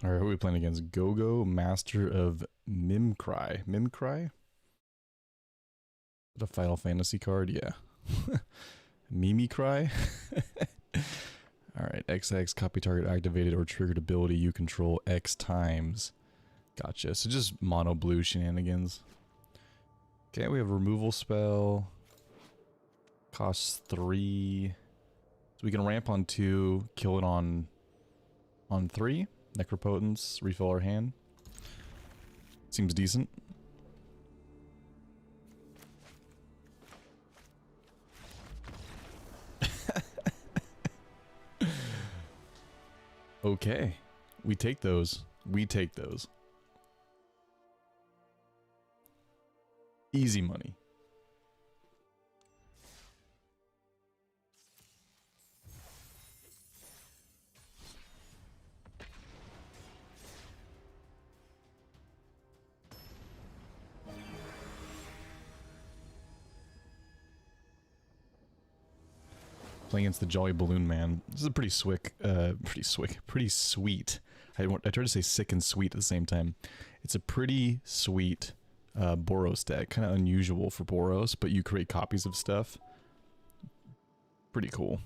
All right, who are we playing against? Gogo, Master of Mimcry. Mimcry? The Final Fantasy card? Yeah. Mimicry? Alright, XX, copy target activated or triggered ability you control X times. Gotcha. So just mono blue shenanigans. Okay, we have a removal spell. Costs 3. So we can ramp on 2, kill it on 3. Necropotence, refill our hand. Seems decent. Okay. We take those. We take those. Easy money. Playing against the Jolly Balloon Man. This is a pretty sweet. I tried to say sick and sweet at the same time. It's a pretty sweet Boros deck. Kind of unusual for Boros, but you create copies of stuff. Pretty cool.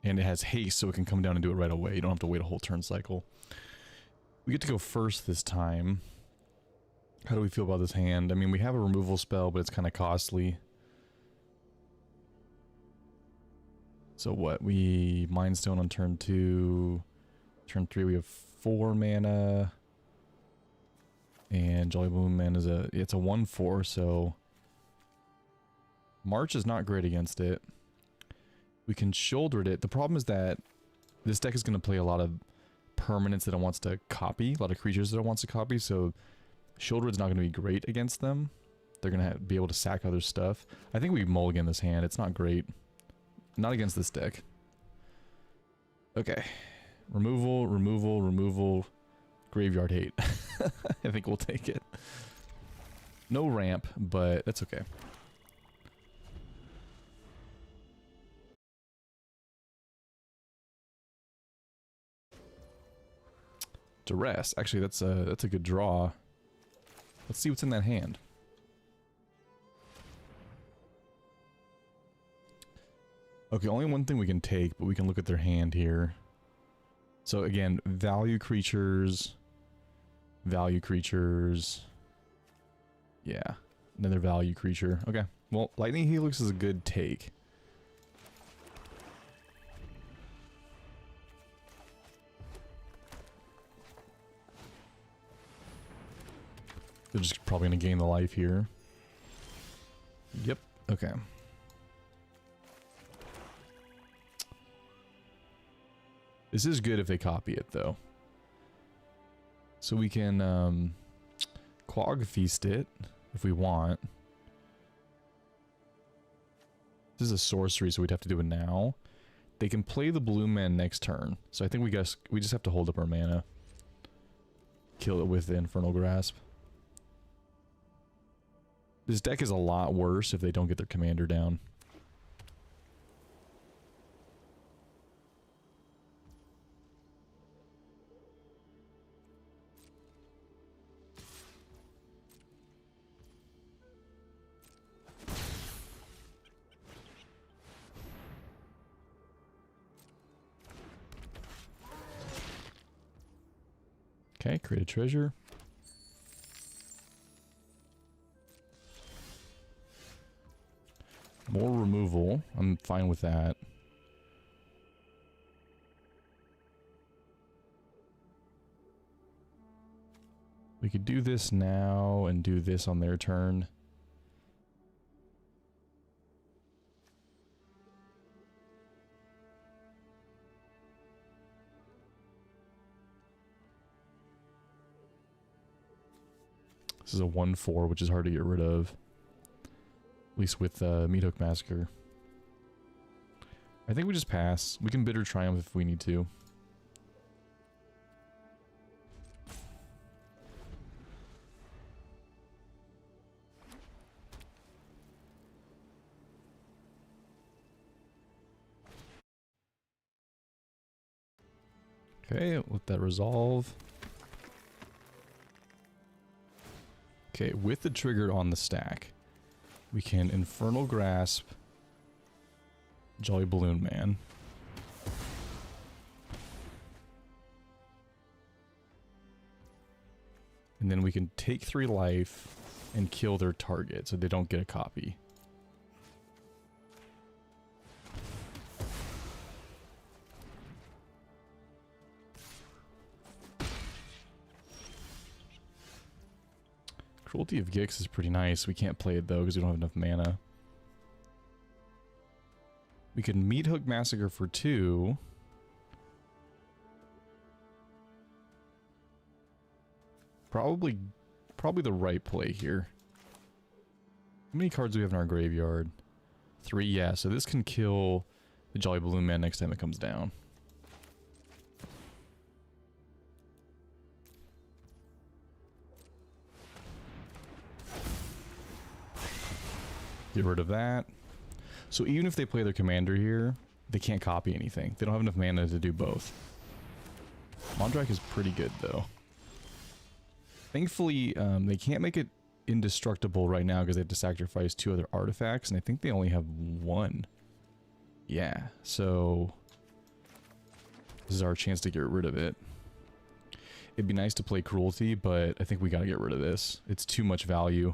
And it has haste, so it can come down and do it right away. You don't have to wait a whole turn cycle. We get to go first this time. How do we feel about this hand? I mean, we have a removal spell, but it's kind of costly. So what? We Mind Stone on turn 2. Turn 3 we have 4 mana. And Jolly Balloon Man is it's a 1/4, so March is not great against it. We can Sheoldred it. The problem is that this deck is going to play a lot of permanents that it wants to copy, a lot of creatures that it wants to copy, so Sheoldred's not going to be great against them. They're going to be able to sack other stuff. I think we mulligan this hand. It's not great. Not against this deck. Okay. Removal, removal, removal. Graveyard hate. I think we'll take it. No ramp, but that's okay. Duress. Actually, that's a good draw. Let's see what's in that hand. Okay, only one thing we can take, but we can look at their hand here. So again, value creatures. Value creatures. Yeah, another value creature. Okay, well, Lightning Helix is a good take. They're just probably going to gain the life here. Yep, okay. This is good if they copy it, though. So we can Quag Feast it, if we want. This is a sorcery, so we'd have to do it now. They can play the Blue Man next turn, so I think we just have to hold up our mana. Kill it with the Infernal Grasp. This deck is a lot worse if they don't get their commander down. Okay, create a treasure. More removal. I'm fine with that. We could do this now and do this on their turn. This is a 1/4, which is hard to get rid of. At least with Meat Hook Massacre. I think we just pass. We can Bitter Triumph if we need to. Okay, let that resolve. Okay, with the trigger on the stack, we can Infernal Grasp Jolly Balloon Man. And then we can take 3 life and kill their target so they don't get a copy. Cruelty of Gix is pretty nice. We can't play it though because we don't have enough mana. We can Meat Hook Massacre for 2. Probably the right play here. How many cards do we have in our graveyard? 3, yeah. So this can kill the Jolly Balloon Man next time it comes down. Get rid of that. So even if they play their commander here, they can't copy anything. They don't have enough mana to do both. Mondrak is pretty good though. Thankfully, they can't make it indestructible right now because they have to sacrifice 2 other artifacts, and I think they only have 1. Yeah, so this is our chance to get rid of it. It'd be nice to play Cruelty, but I think we gotta get rid of this. It's too much value.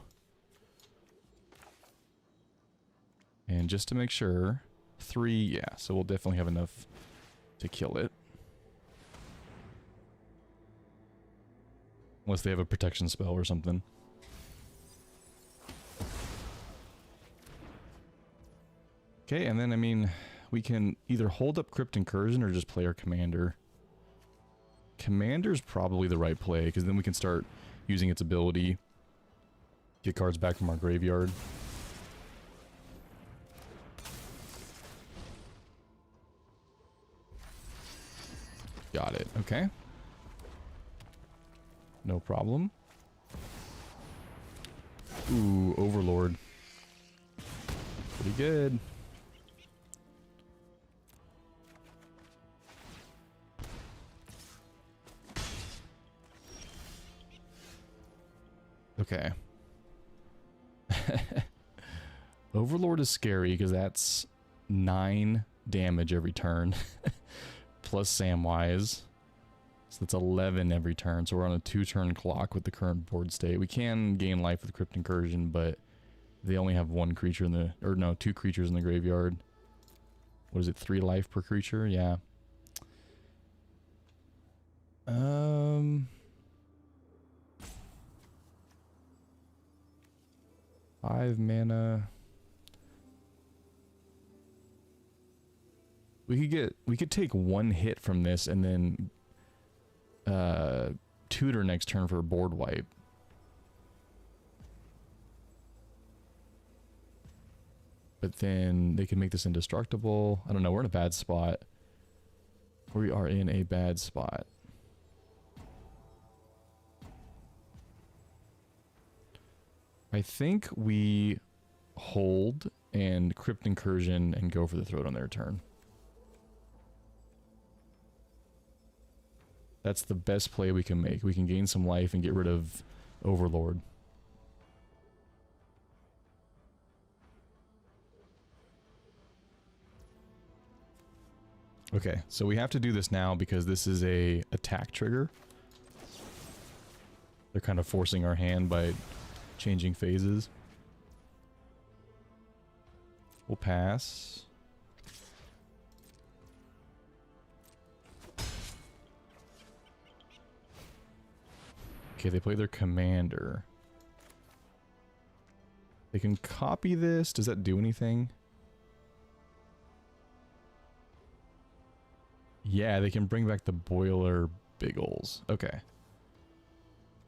And just to make sure, 3, yeah, so we'll definitely have enough to kill it. Unless they have a protection spell or something. Okay, and then, I mean, we can either hold up Crypt Incursion or just play our commander. Commander's probably the right play, because then we can start using its ability. Get cards back from our graveyard. Got it, okay. No problem. Ooh, Overlord. Pretty good. Okay. Overlord is scary because that's 9 damage every turn. Plus Samwise. So that's 11 every turn. So we're on a 2-turn clock with the current board state. We can gain life with Crypt Incursion, but they only have 1 creature in the... Or no, 2 creatures in the graveyard. What is it, 3 life per creature? Yeah. 5 mana. We could take 1 hit from this and then tutor next turn for a board wipe. But then they can make this indestructible. I don't know, we're in a bad spot. We are in a bad spot. I think we hold and Crypt Incursion and go for the throat on their turn. That's the best play we can make. We can gain some life and get rid of Overlord. Okay, so we have to do this now because this is a attack trigger. They're kind of forcing our hand by changing phases. We'll pass. Okay, they play their commander. They can copy this. Does that do anything? Yeah, they can bring back the Boiler Biggles. Okay.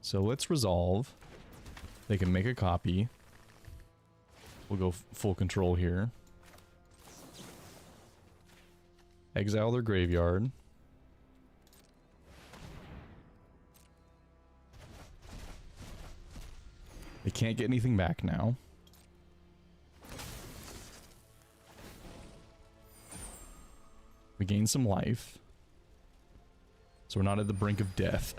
So let's resolve. They can make a copy. We'll go full control here. Exile their graveyard. They can't get anything back now. We gain some life. So we're not at the brink of death.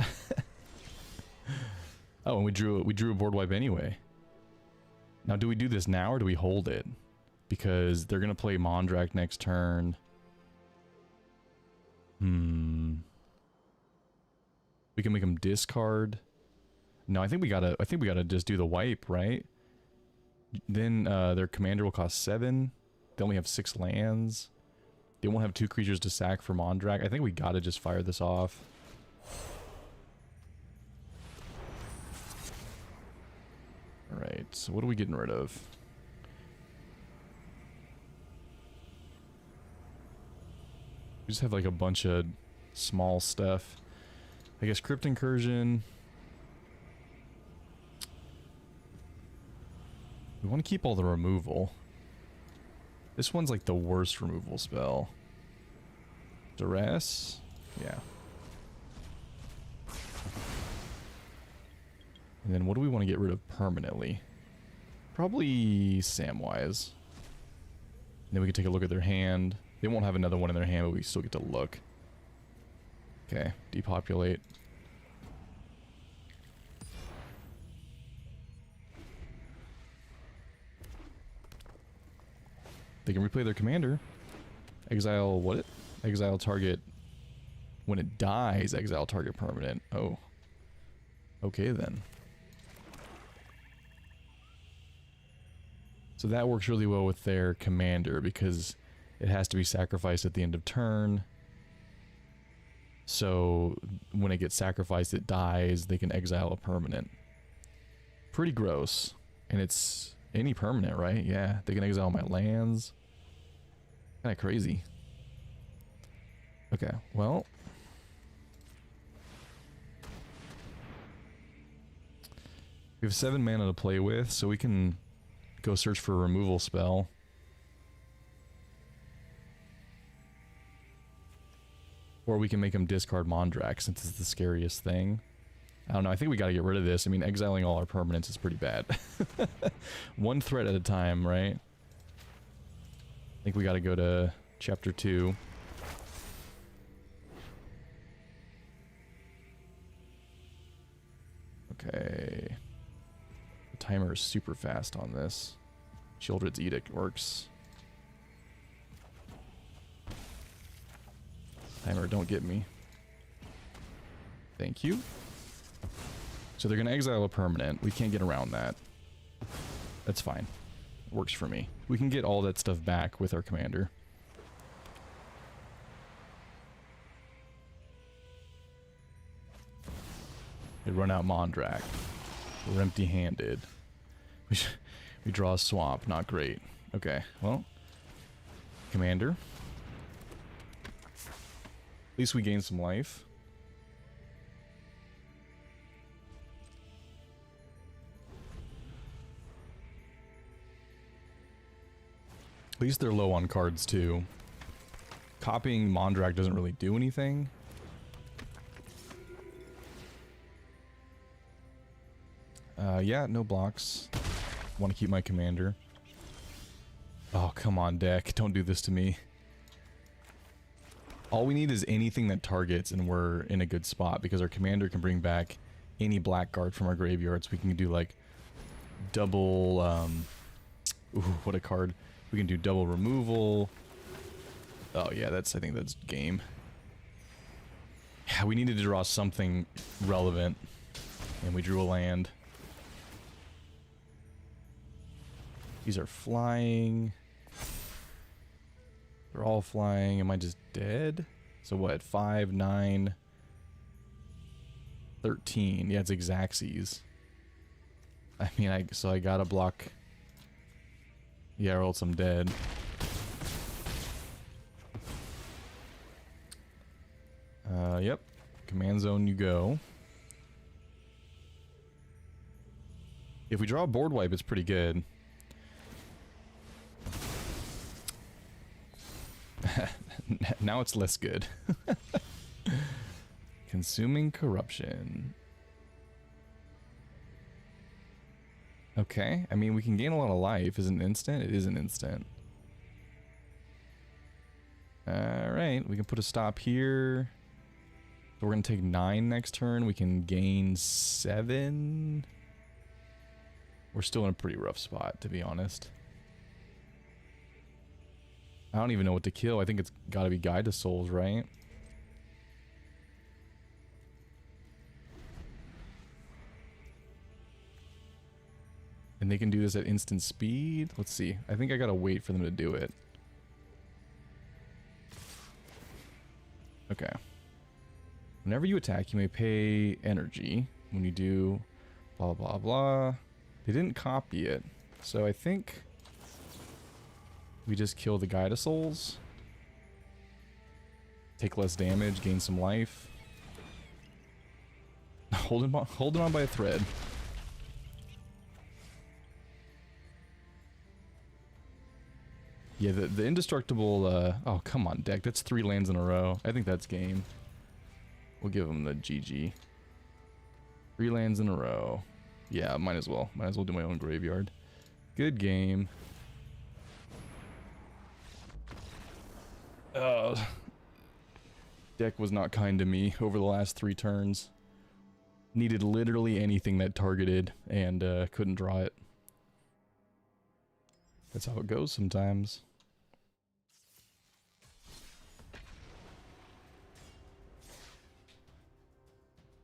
Oh, and we drew a board wipe anyway. Now, do we do this now or do we hold it? Because they're gonna play Mondrak next turn. We can make them discard. No, I think we gotta just do the wipe, right? Then their commander will cost 7. They only have 6 lands. They won't have 2 creatures to sack for Mondrak. I think we gotta just fire this off. Alright, so what are we getting rid of? We just have like a bunch of small stuff. I guess Crypt Incursion. We want to keep all the removal. This one's like the worst removal spell. Duress? Yeah. And then what do we want to get rid of permanently? Probably Samwise. And then we can take a look at their hand. They won't have another one in their hand, but we still get to look. Okay, depopulate. They can replay their commander. Exile what? Exile target. When it dies, exile target permanent. Oh. Okay then. So that works really well with their commander because it has to be sacrificed at the end of turn. So when it gets sacrificed, it dies. They can exile a permanent. Pretty gross. And it's any permanent, right? Yeah, they can exile my lands. Kind of crazy. Okay, well. We have 7 mana to play with, so we can go search for a removal spell. Or we can make him discard Mondrak since it's the scariest thing. I don't know, I think we gotta get rid of this. I mean, exiling all our permanents is pretty bad. One threat at a time, right? I think we gotta go to chapter 2. Okay. The timer is super fast on this. Sheoldred's Edict works. Timer, don't get me. Thank you. So they're going to exile a permanent. We can't get around that. That's fine. Works for me. We can get all that stuff back with our commander. They run out Mondrak. We're empty-handed. We draw a swamp. Not great. Okay, well. Commander. At least we gain some life. At least they're low on cards too. Copying Mondrak doesn't really do anything. Yeah, no blocks. Want to keep my commander. Oh, come on, deck. Don't do this to me. All we need is anything that targets and we're in a good spot because our commander can bring back any blackguard from our graveyards. We can do like double, ooh, what a card. We can do double removal. Oh yeah, I think that's game. Yeah, we needed to draw something relevant. And we drew a land. These are flying. They're all flying. Am I just dead? So what? 5, 9, 13. Yeah, it's Xaxes. I mean, so I gotta block. Yeah, or else I'm dead. Yep. Command zone you go. If we draw a board wipe, it's pretty good. Now it's less good. Consuming Corruption. Okay, I mean, we can gain a lot of life. Is it an instant? It is an instant. Alright, we can put a stop here. So we're going to take 9 next turn. We can gain 7. We're still in a pretty rough spot, to be honest. I don't even know what to kill. I think it's got to be Guide to Souls, right? And they can do this at instant speed. Let's see. I think I got to wait for them to do it. Okay. Whenever you attack, you may pay energy. When you do blah, blah, blah. They didn't copy it. So I think we just kill the Guide of Souls. Take less damage, gain some life. Holding on by a thread. Yeah, the indestructible, oh, come on, deck. That's 3 lands in a row. I think that's game. We'll give him the GG. 3 lands in a row. Yeah, might as well. Might as well do my own graveyard. Good game. Deck was not kind to me over the last 3 turns. Needed literally anything that targeted and couldn't draw it. That's how it goes sometimes.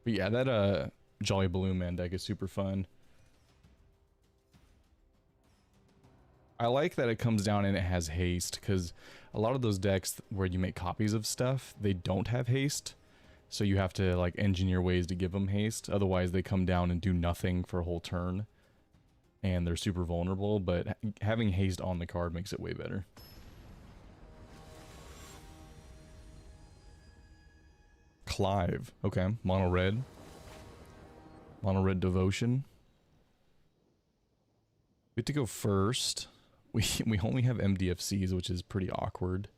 But yeah, that Jolly Balloon Man deck is super fun. I like that it comes down and it has haste, because a lot of those decks where you make copies of stuff, they don't have haste. So you have to like engineer ways to give them haste. Otherwise they come down and do nothing for a whole turn. And they're super vulnerable, but having haste on the card makes it way better. Clive. Okay, mono red. Mono red devotion. We have to go first. We only have MDFCs, which is pretty awkward.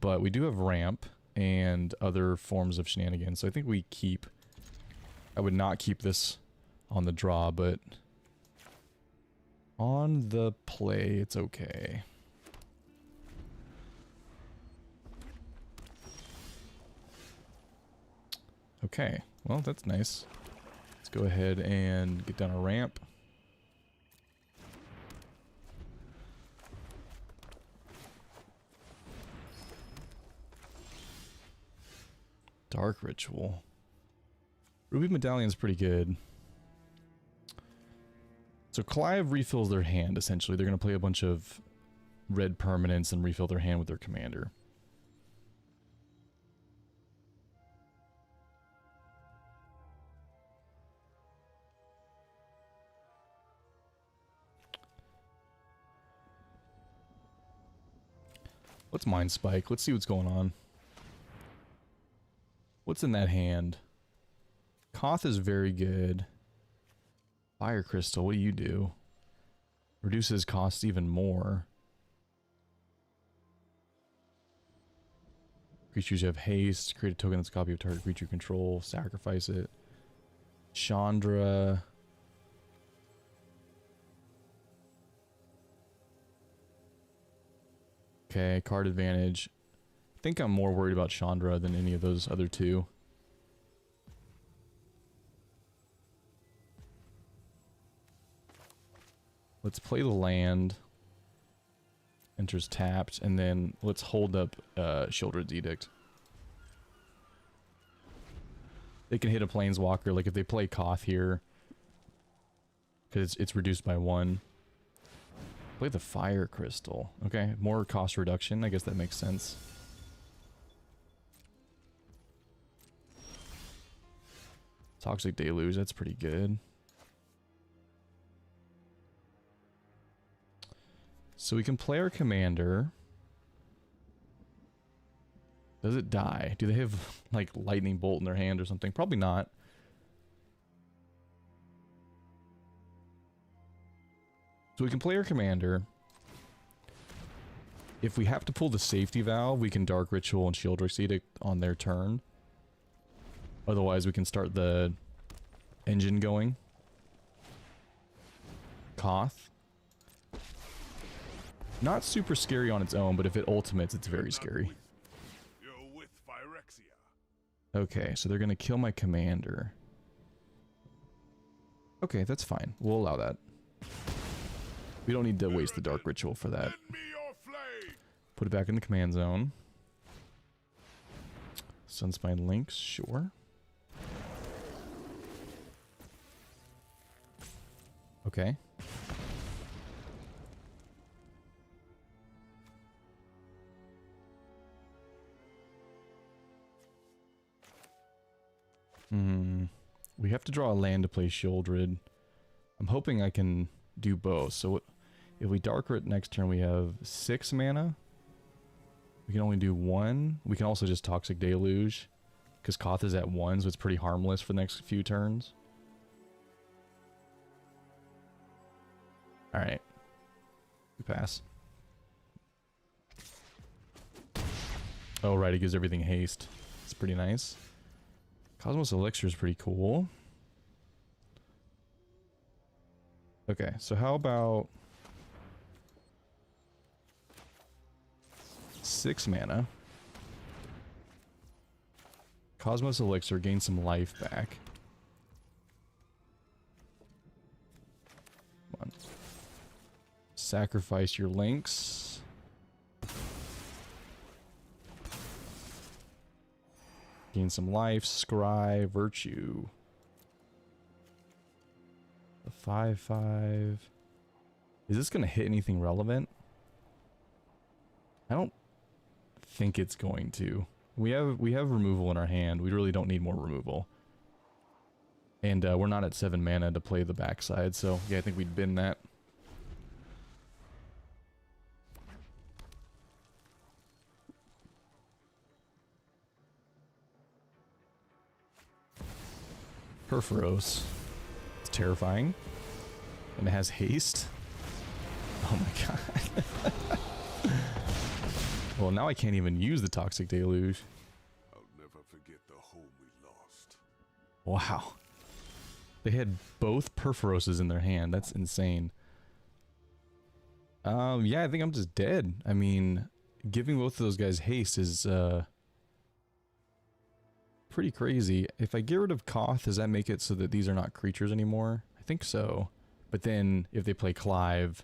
But we do have ramp and other forms of shenanigans. So I think we keep... I would not keep this on the draw, but... on the play, it's okay. Okay, well, that's nice. Let's go ahead and get down a ramp. Dark Ritual. Ruby Medallion's pretty good. So Clive refills their hand, essentially. They're going to play a bunch of red permanents and refill their hand with their commander. Let's Mind Spike. Let's see what's going on. What's in that hand? Koth is very good. Fire Crystal, what do you do? Reduces costs even more. Creatures have haste. Create a token that's a copy of target creature you control. Sacrifice it. Chandra. Okay, card advantage. I think I'm more worried about Chandra than any of those other two. Let's play the land. Enters tapped, and then let's hold up Sheoldred's Edict. They can hit a Planeswalker, like if they play Koth here, because it's reduced by 1. Play the Fire Crystal. Okay, more cost reduction. I guess that makes sense. Toxic Deluge, that's pretty good. So we can play our commander. Does it die? Do they have like lightning bolt in their hand or something? Probably not. So we can play our commander. If we have to pull the safety valve, we can Dark Ritual and Sheoldred's Edict on their turn. Otherwise, we can start the engine going. Koth. Not super scary on its own, but if it ultimates, it's very scary. Okay, so they're gonna kill my commander. Okay, that's fine. We'll allow that. We don't need to waste the Dark Ritual for that. Put it back in the command zone. Sunspine Links, sure. Okay. We have to draw a land to play Sheoldred. I'm hoping I can do both. So if we Dark Rit next turn, we have 6 mana. We can only do 1. We can also just Toxic Deluge, because Koth is at 1, so it's pretty harmless for the next few turns. Alright. We pass. Oh, right, it gives everything haste. It's pretty nice. Cosmos Elixir is pretty cool. Okay, so how about 6 mana. Cosmos Elixir, gain some life back. Come on. Sacrifice your links. Gain some life, scry, virtue. The 5/5. Is this gonna hit anything relevant? I don't think it's going to. We have removal in our hand. We really don't need more removal. And we're not at 7 mana to play the backside, so yeah, I think we'd bin that. Perforos. It's terrifying. And it has haste. Oh my god. Well, now I can't even use the Toxic Deluge. I'll never forget the home we lost. Wow. They had both Perforoses in their hand. That's insane. Yeah, I think I'm just dead. I mean, giving both of those guys haste is, pretty crazy. If I get rid of Koth, does that make it so that these are not creatures anymore? I think so. But then, if they play Clive,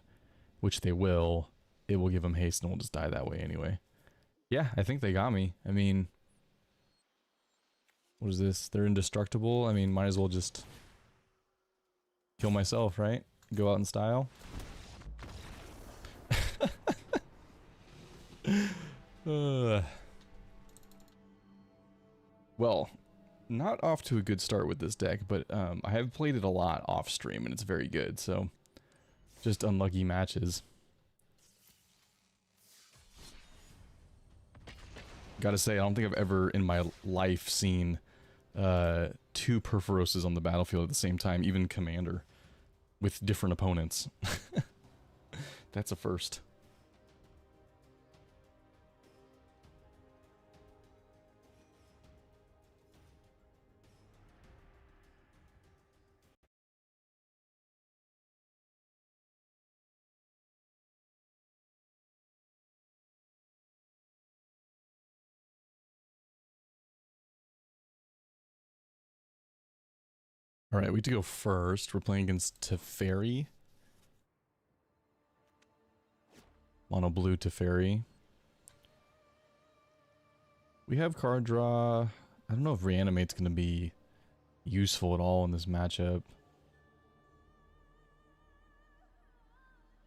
which they will, it will give them haste and we'll just die that way anyway. Yeah, I think they got me. I mean, what is this? They're indestructible? I mean, might as well just kill myself, right? Go out in style. Well, not off to a good start with this deck, but I have played it a lot off stream and it's very good, so just unlucky matches. Gotta say, I don't think I've ever in my life seen 2 Perforoses on the battlefield at the same time, even Commander, with different opponents. That's a first. Alright, we have to go first. We're playing against Teferi. Mono blue Teferi. We have card draw. I don't know if Reanimate's going to be useful at all in this matchup.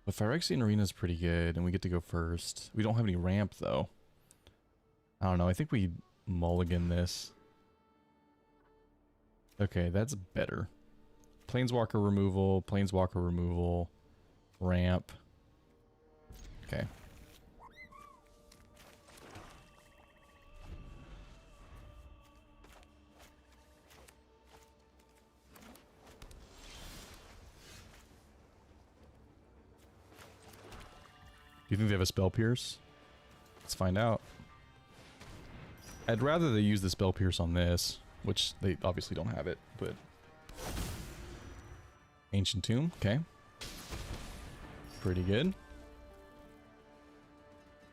But Phyrexian Arena is pretty good, and we get to go first. We don't have any ramp, though. I don't know, I think we mulligan this. Okay, that's better. Planeswalker removal, ramp. Okay. Do you think they have a Spell Pierce? Let's find out. I'd rather they use the Spell Pierce on this, which they obviously don't have it, but... Ancient Tomb, okay. Pretty good.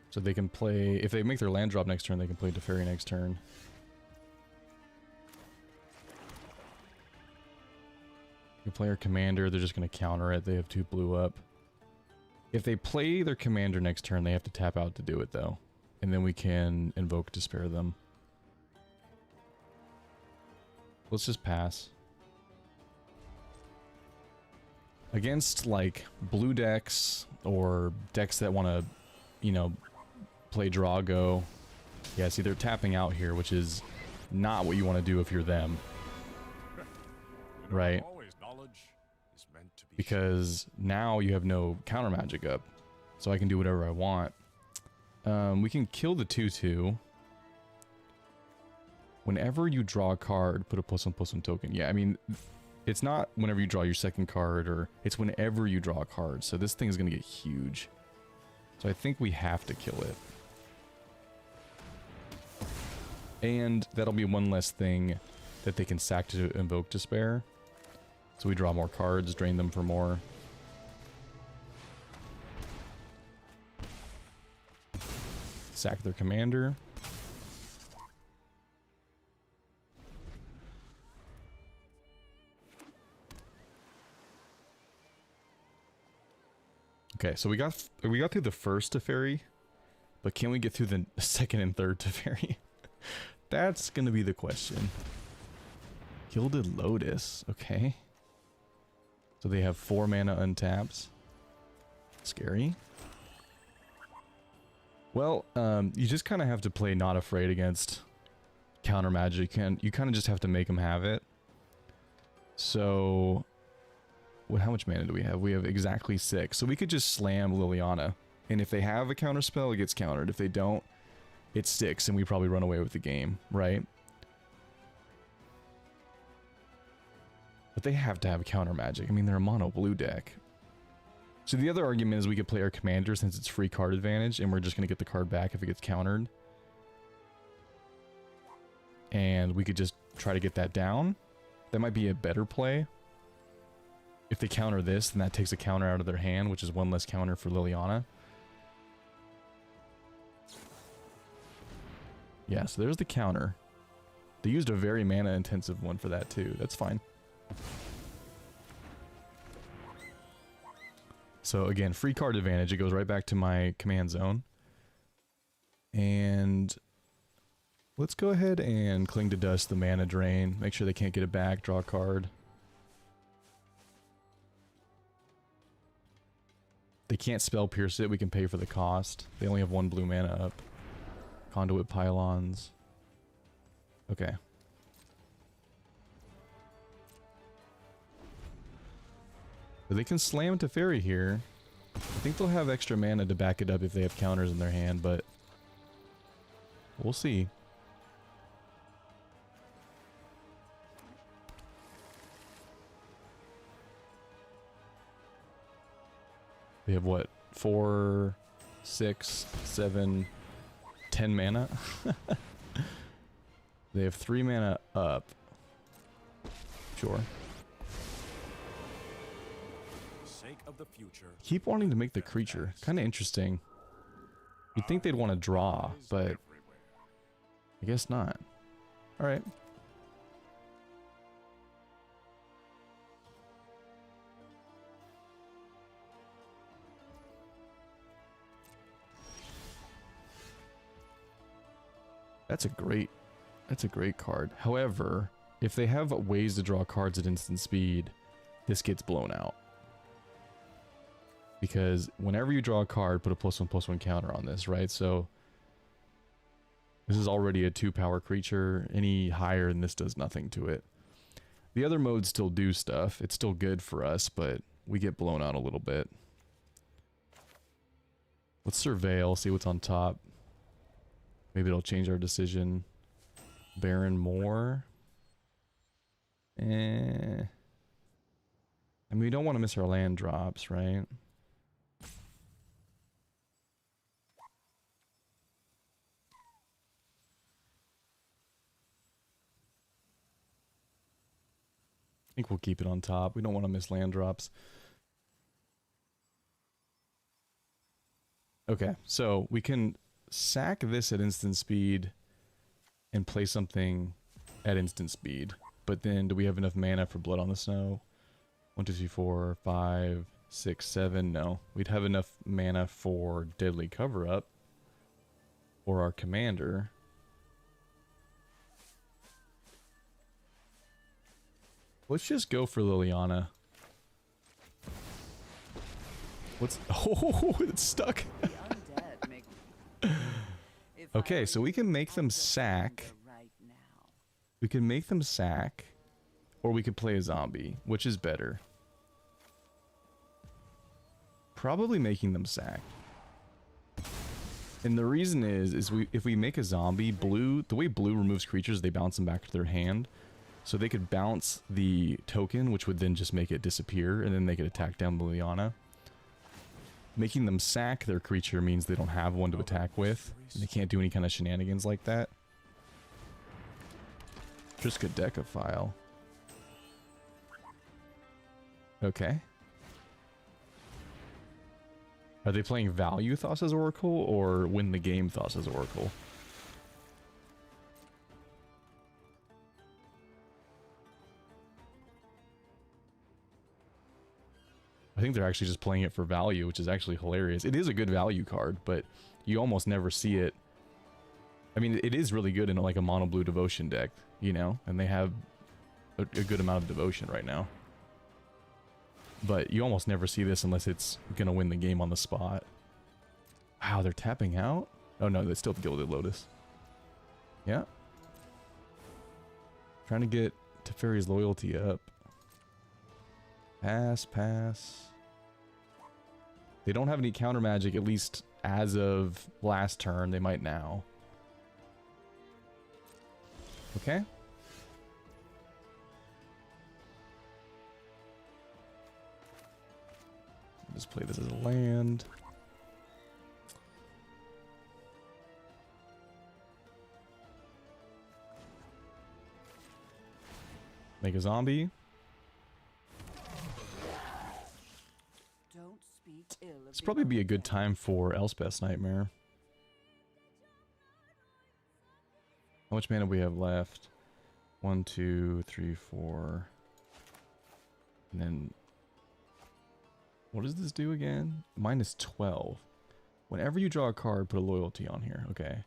So they can play... If they make their land drop next turn, they can play Teferi next turn. You play our commander, they're just going to counter it. They have 2 blue up. If they play their commander next turn, they have to tap out to do it, though. And then we can invoke to spare them. Let's just pass. Against, like, blue decks, or decks that want to, you know, play draw go. Yeah, see, they're tapping out here, which is not what you want to do if you're them. Right? Because now you have no counter magic up. So I can do whatever I want. We can kill the 2/2. Whenever you draw a card, put a +1/+1 token. Yeah, I mean, it's not whenever you draw your second card, or it's whenever you draw a card. So this thing is going to get huge. So I think we have to kill it. And that'll be one less thing that they can sack to invoke to spare. So we draw more cards, drain them for more. Sack their commander. Okay, so we got through the first Teferi, but can we get through the second and third Teferi? That's gonna be the question. Gilded Lotus, okay. So they have 4 mana untapped. Scary. Well, you just kind of have to play Not Afraid against counter magic, and you kind of just have to make them have it. So, how much mana do we have? We have exactly 6. So we could just slam Liliana, and if they have a counter spell, it gets countered. If they don't, it sticks, and we probably run away with the game, right? But they have to have counter magic. I mean, they're a mono blue deck. So the other argument is we could play our commander since it's free card advantage, and we're just going to get the card back if it gets countered. And we could just try to get that down. That might be a better play. If they counter this, then that takes a counter out of their hand, which is 1 less counter for Liliana. Yeah, so there's the counter. They used a very mana intensive one for that too. That's fine. So again, free card advantage. It goes right back to my command zone. And let's go ahead and Cling to Dust the mana drain. Make sure they can't get it back. Draw a card. They can't spell pierce it. We can pay for the cost. They only have 1 blue mana up. Conduit Pylons. Okay. But they can slam Teferi here. I think they'll have extra mana to back it up if they have counters in their hand, but we'll see. They have what? 4, 6, 7, 10 mana? They have 3 mana up. Sure. Of the future. Keep wanting to make the creature. Kind of interesting. You'd think they'd want to draw, but I guess not. Alright. That's a great card. However, if they have ways to draw cards at instant speed, this gets blown out. Because whenever you draw a card, put a +1/+1 counter on this, right? So this is already a 2-power creature. Any higher than this does nothing to it. The other modes still do stuff. It's still good for us, but we get blown out a little bit. Let's surveil, see what's on top. Maybe it'll change our decision. Barren Moor. I mean, we don't want to miss our land drops, right? I think we'll keep it on top. We don't want to miss land drops. Okay, so we can sack this at instant speed and play something at instant speed. But then, do we have enough mana for Blood on the Snow? 1, 2, 3, 4, 5, 6, 7. No, we'd have enough mana for Deadly Cover Up or our commander. Let's just go for Liliana. What's... Oh, it's stuck. Okay, so we can make them sack. We can make them sack. Or we could play a zombie. Which is better? Probably making them sack. And the reason is if we make a zombie, blue... The way blue removes creatures, they bounce them back to their hand. So they could bounce the token, which would then just make it disappear, and then they could attack down Liliana. Making them sack their creature means they don't have one to attack with. And they can't do any kind of shenanigans like that. Just a deck of file. Okay. Are they playing value Thassa's Oracle or win the game Thassa's Oracle? I think they're actually just playing it for value, which is actually hilarious. It is a good value card, but you almost never see it. I mean, it is really good in like a mono blue devotion deck, you know, and they have a good amount of devotion right now. But you almost never see this unless it's gonna win the game on the spot. Wow, they're tapping out? Oh no, they still have Gilded Lotus. Yeah. Trying to get Teferi's loyalty up. Pass, pass. They don't have any counter magic, at least as of last turn. They might now. Okay. Just play this as a land. Make a zombie. This would probably be a good time for Elspeth's Nightmare. How much mana we have left? 1, 2, 3, 4. And then... What does this do again? Minus 12. Whenever you draw a card, put a loyalty on here. Okay.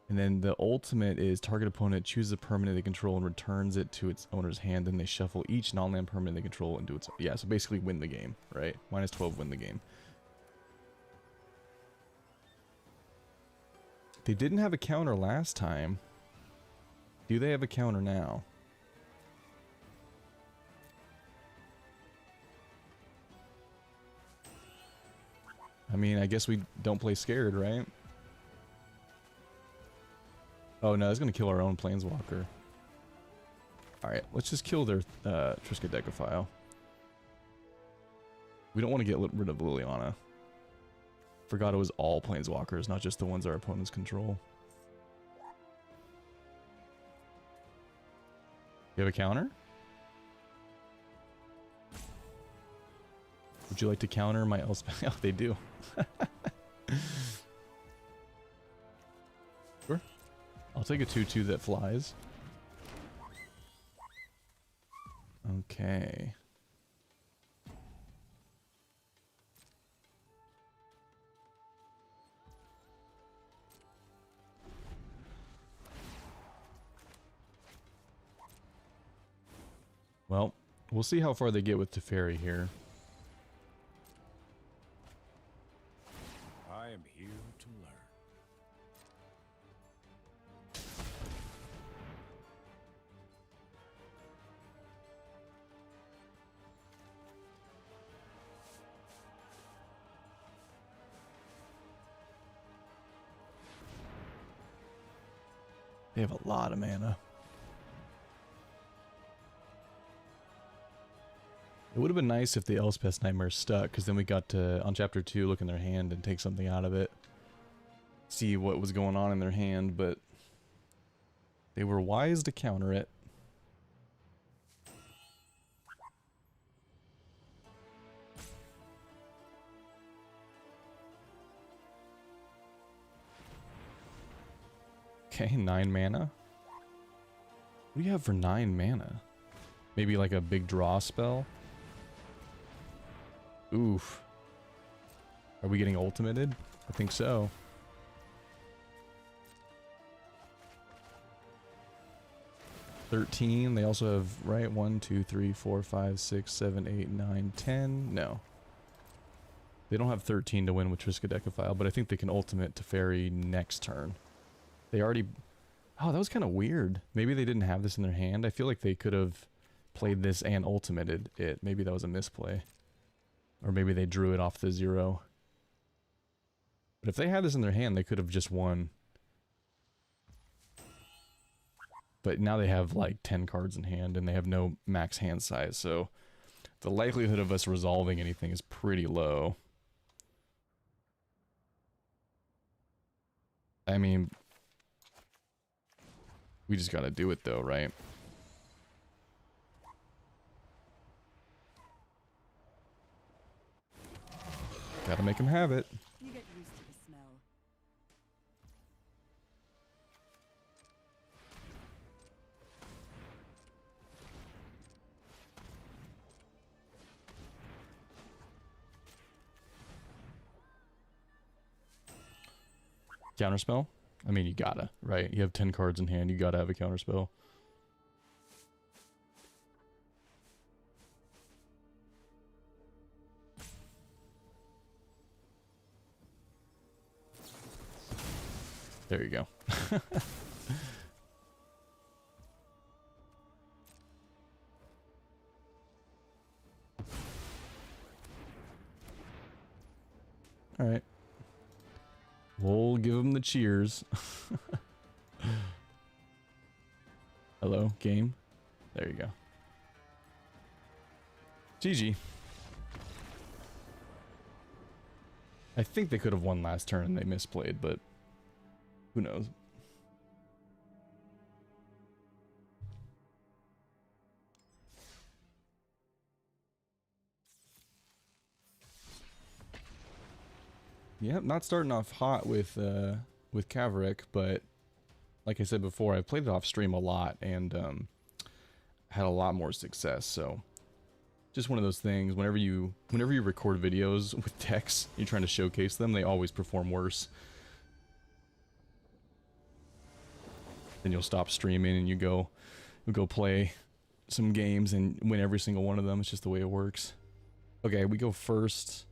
And then the ultimate is target opponent chooses a permanent they control and returns it to its owner's hand. Then they shuffle each non-land permanent they control into its... Yeah, so basically win the game, right? Minus 12, win the game. They didn't have a counter last time. Do they have a counter now? I mean, I guess we don't play scared, right? Oh no, that's gonna kill our own Planeswalker. Alright, let's just kill their Triska Decaphile. We don't want to get rid of Liliana. Forgot it was all Planeswalkers, not just the ones our opponents control. You have a counter? Would you like to counter my Elspeth? Oh, they do. Sure. I'll take a 2/2 that flies. Okay. Well, we'll see how far they get with Teferi here. I am here to learn. They have a lot of mana. It would have been nice if the Elspeth's Nightmare stuck, because then we got to, on chapter 2, look in their hand and take something out of it. See what was going on in their hand, but they were wise to counter it. Okay, 9 mana. What do you have for 9 mana? Maybe like a big draw spell? Oof. Are we getting ultimated? I think so. $13. They also have, right? 1, 2, 3, 4, 5, 6, 7, 8, 9, 10. No. They don't have 13 to win with Triskaidekaphile, but I think they can ultimate to fairy next turn. They already... Oh, that was kind of weird. Maybe they didn't have this in their hand. I feel like they could have played this and ultimated it. Maybe that was a misplay. Or maybe they drew it off the 0. But if they had this in their hand, they could have just won. But now they have like 10 cards in hand and they have no max hand size, so the likelihood of us resolving anything is pretty low. I mean, we just gotta do it though, right? Gotta make him have it. You get used to the smell. Counterspell? I mean, you gotta, right? You have 10 cards in hand, you gotta have a counterspell. There you go. Alright. We'll give him the cheers. Hello, game. There you go. GG. I think they could have won last turn and they misplayed, but who knows? Yep, not starting off hot with Kaervek, but like I said before, I played it off stream a lot and had a lot more success. So just one of those things. Whenever you record videos with decks, you're trying to showcase them, they always perform worse. Then you'll stop streaming and you'll go play some games and win every single one of them. It's just the way it works. Okay, we go first.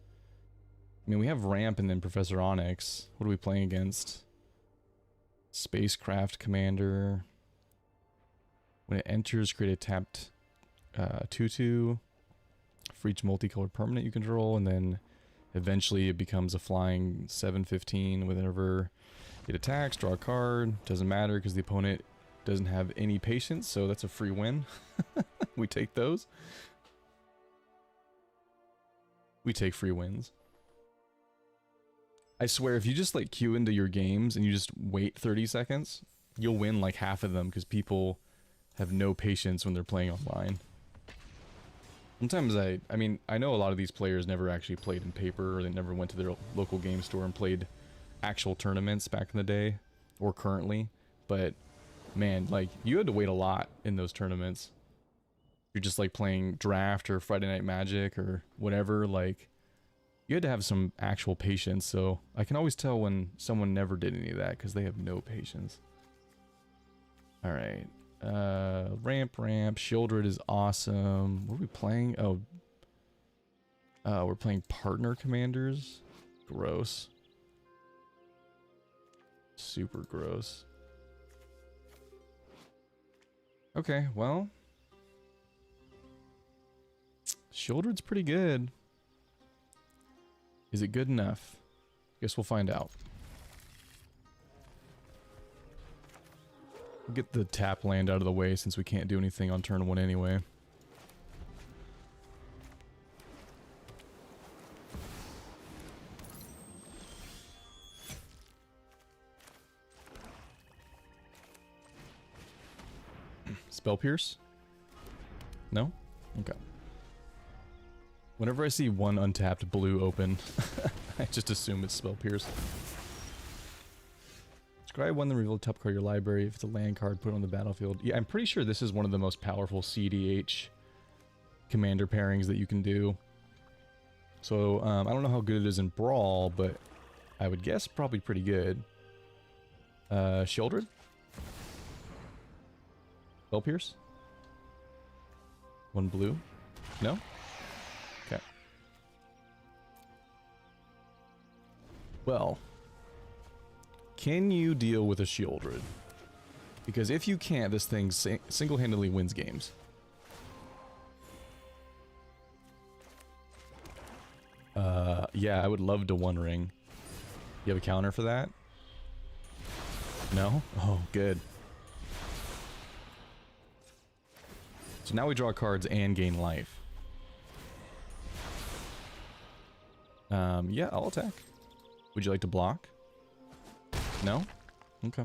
I mean, we have Ramp and then Professor Onyx. What are we playing against? Spacecraft Commander. When it enters, create a tapped 2/2 for each multicolored permanent you control, and then eventually it becomes a flying 7/15 whenever it attacks. Draw a card. Doesn't matter because the opponent doesn't have any patience, so that's a free win. We take those. We take free wins. I swear, if you just like queue into your games and you just wait 30 seconds, you'll win like half of them because people have no patience when they're playing online. Sometimes I mean, I know a lot of these players never actually played in paper, or they never went to their local game store and played actual tournaments back in the day, or currently, but man, like, you had to wait a lot in those tournaments. You're just like playing Draft or Friday Night Magic or whatever, like, you had to have some actual patience, so I can always tell when someone never did any of that, because they have no patience. Alright. Ramp. Sheoldred is awesome. What are we playing? Oh. We're playing Partner Commanders. Gross. Super gross. Okay, well. Sheoldred's pretty good. Is it good enough? Guess we'll find out. We'll get the tap land out of the way since we can't do anything on turn 1 anyway. Spell Pierce? No? Okay. Whenever I see one untapped blue open, I just assume it's Spell Pierce. Scry 1, then reveal the top card of your library. If it's a land card, put it on the battlefield. Yeah, I'm pretty sure this is one of the most powerful cedh commander pairings that you can do. So, I don't know how good it is in Brawl, but I would guess probably pretty good. Sheoldred? Spell Pierce? One blue? No? Okay. Well, can you deal with a Sheoldred? Because if you can't, this thing single-handedly wins games. Yeah, I would love to One Ring. You have a counter for that? No? Oh, good. So now we draw cards and gain life. Yeah, I'll attack. Would you like to block? No? Okay.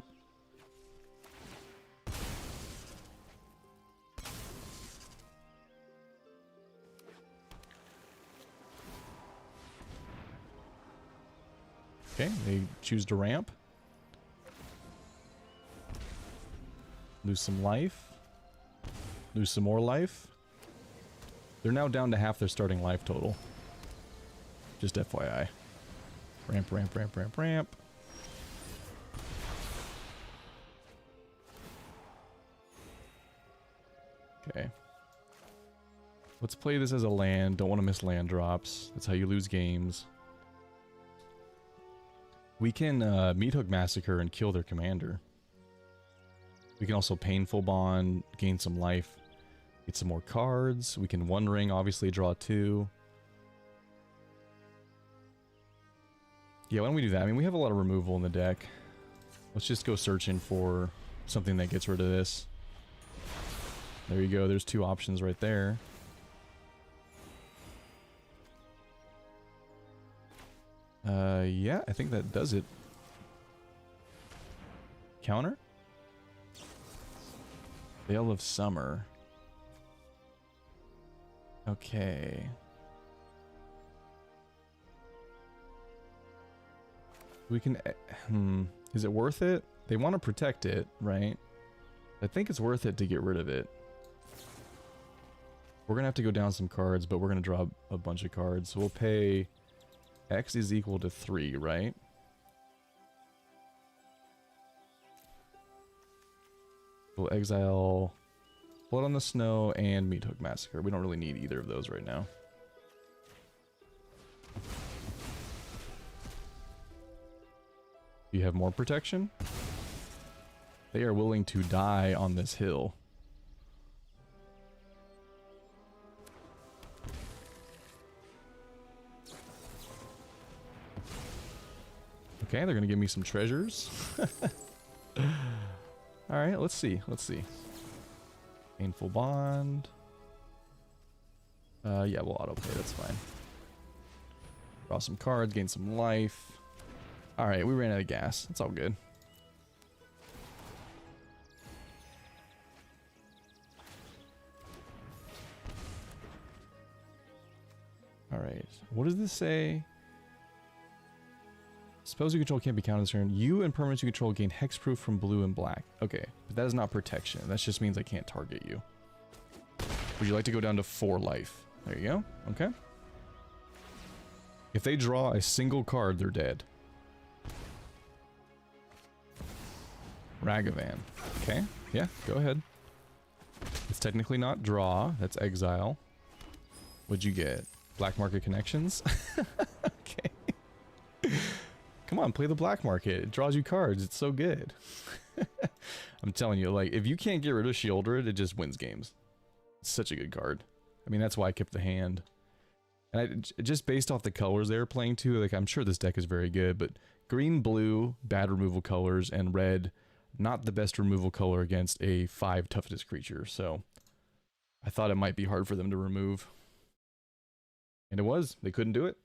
Okay, they choose to ramp. Lose some life. Lose some more life. They're now down to half their starting life total. Just FYI. Ramp, ramp, ramp, ramp, ramp. Okay. Let's play this as a land. Don't want to miss land drops. That's how you lose games. We can Meat Hook Massacre and kill their commander. We can also Painful Bond, gain some life, get some more cards. We can One Ring, obviously draw 2. Yeah, why don't we do that? I mean, we have a lot of removal in the deck. Let's just go searching for something that gets rid of this. There you go, there's 2 options right there. Yeah, I think that does it. Counter? Veil of Summer. Okay. We can... Is it worth it? They want to protect it, right? I think it's worth it to get rid of it. We're gonna have to go down some cards, but we're gonna draw a bunch of cards. So we'll pay... X is equal to 3, right? We'll exile Blood on the Snow and Meat Hook Massacre. We don't really need either of those right now. You have more protection? They are willing to die on this hill. Okay, they're gonna give me some treasures. Alright, let's see. Let's see. Painful Bond. Yeah, we'll autoplay, that's fine. Draw some cards, gain some life. Alright, we ran out of gas. It's all good. Alright, what does this say? Spells you control can't be countered this turn. You and permanents you control gain hexproof from blue and black. Okay, but that is not protection. That just means I can't target you. Would you like to go down to 4 life? There you go. Okay. If they draw a single card, they're dead. Ragavan. Okay, yeah, go ahead. It's technically not draw, that's exile. What'd you get? Black market connections? Okay. Come on, play the black market. It draws you cards. It's so good. I'm telling you, like, if you can't get rid of Sheoldred, it just wins games. It's such a good card. I mean, that's why I kept the hand. And just based off the colors they were playing too, like, I'm sure this deck is very good, but green, blue, bad removal colors, and red, not the best removal color against a 5 toughness creature. So I thought it might be hard for them to remove. And it was. They couldn't do it.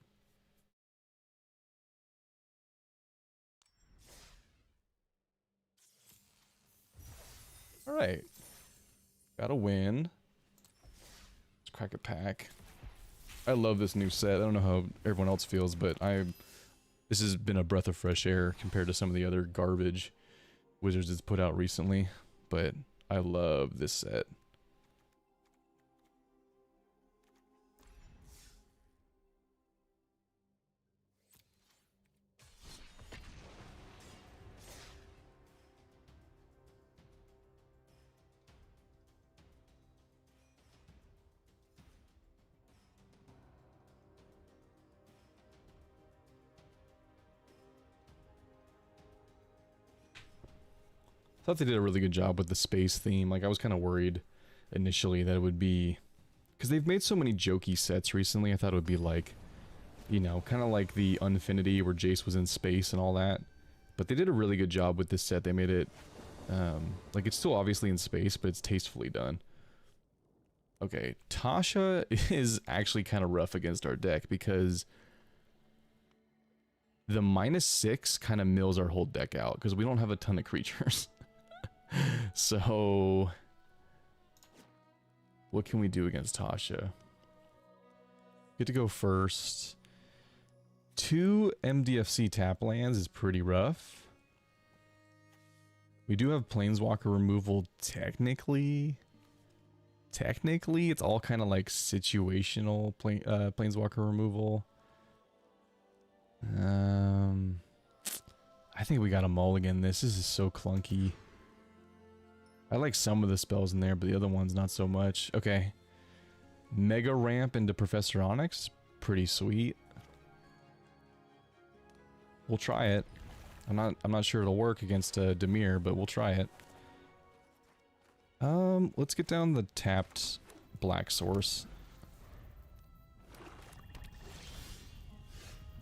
Alright. Got a win. Let's crack a pack. I love this new set. I don't know how everyone else feels, but this has been a breath of fresh air compared to some of the other garbage Wizards has put out recently. But I love this set. thought they did a really good job with the space theme. Like, I was kind of worried initially that it would be... Because they've made so many jokey sets recently, I thought it would be like, you know, kind of like the Unfinity where Jace was in space and all that. But they did a really good job with this set. They made it, like, it's still obviously in space, but it's tastefully done. Okay, Tasha is actually kind of rough against our deck because the -6 kind of mills our whole deck out because we don't have a ton of creatures. So, what can we do against Tasha? Get to go first. 2 MDFC tap lands is pretty rough. We do have Planeswalker removal technically. Technically, it's all kind of like situational Planeswalker removal. I think we got a mulligan. This is so clunky. I like some of the spells in there, but the other ones not so much. Okay. Mega ramp into Professor Onyx. Pretty sweet. We'll try it. I'm not sure it'll work against Dimir, but we'll try it. Let's get down the tapped black source.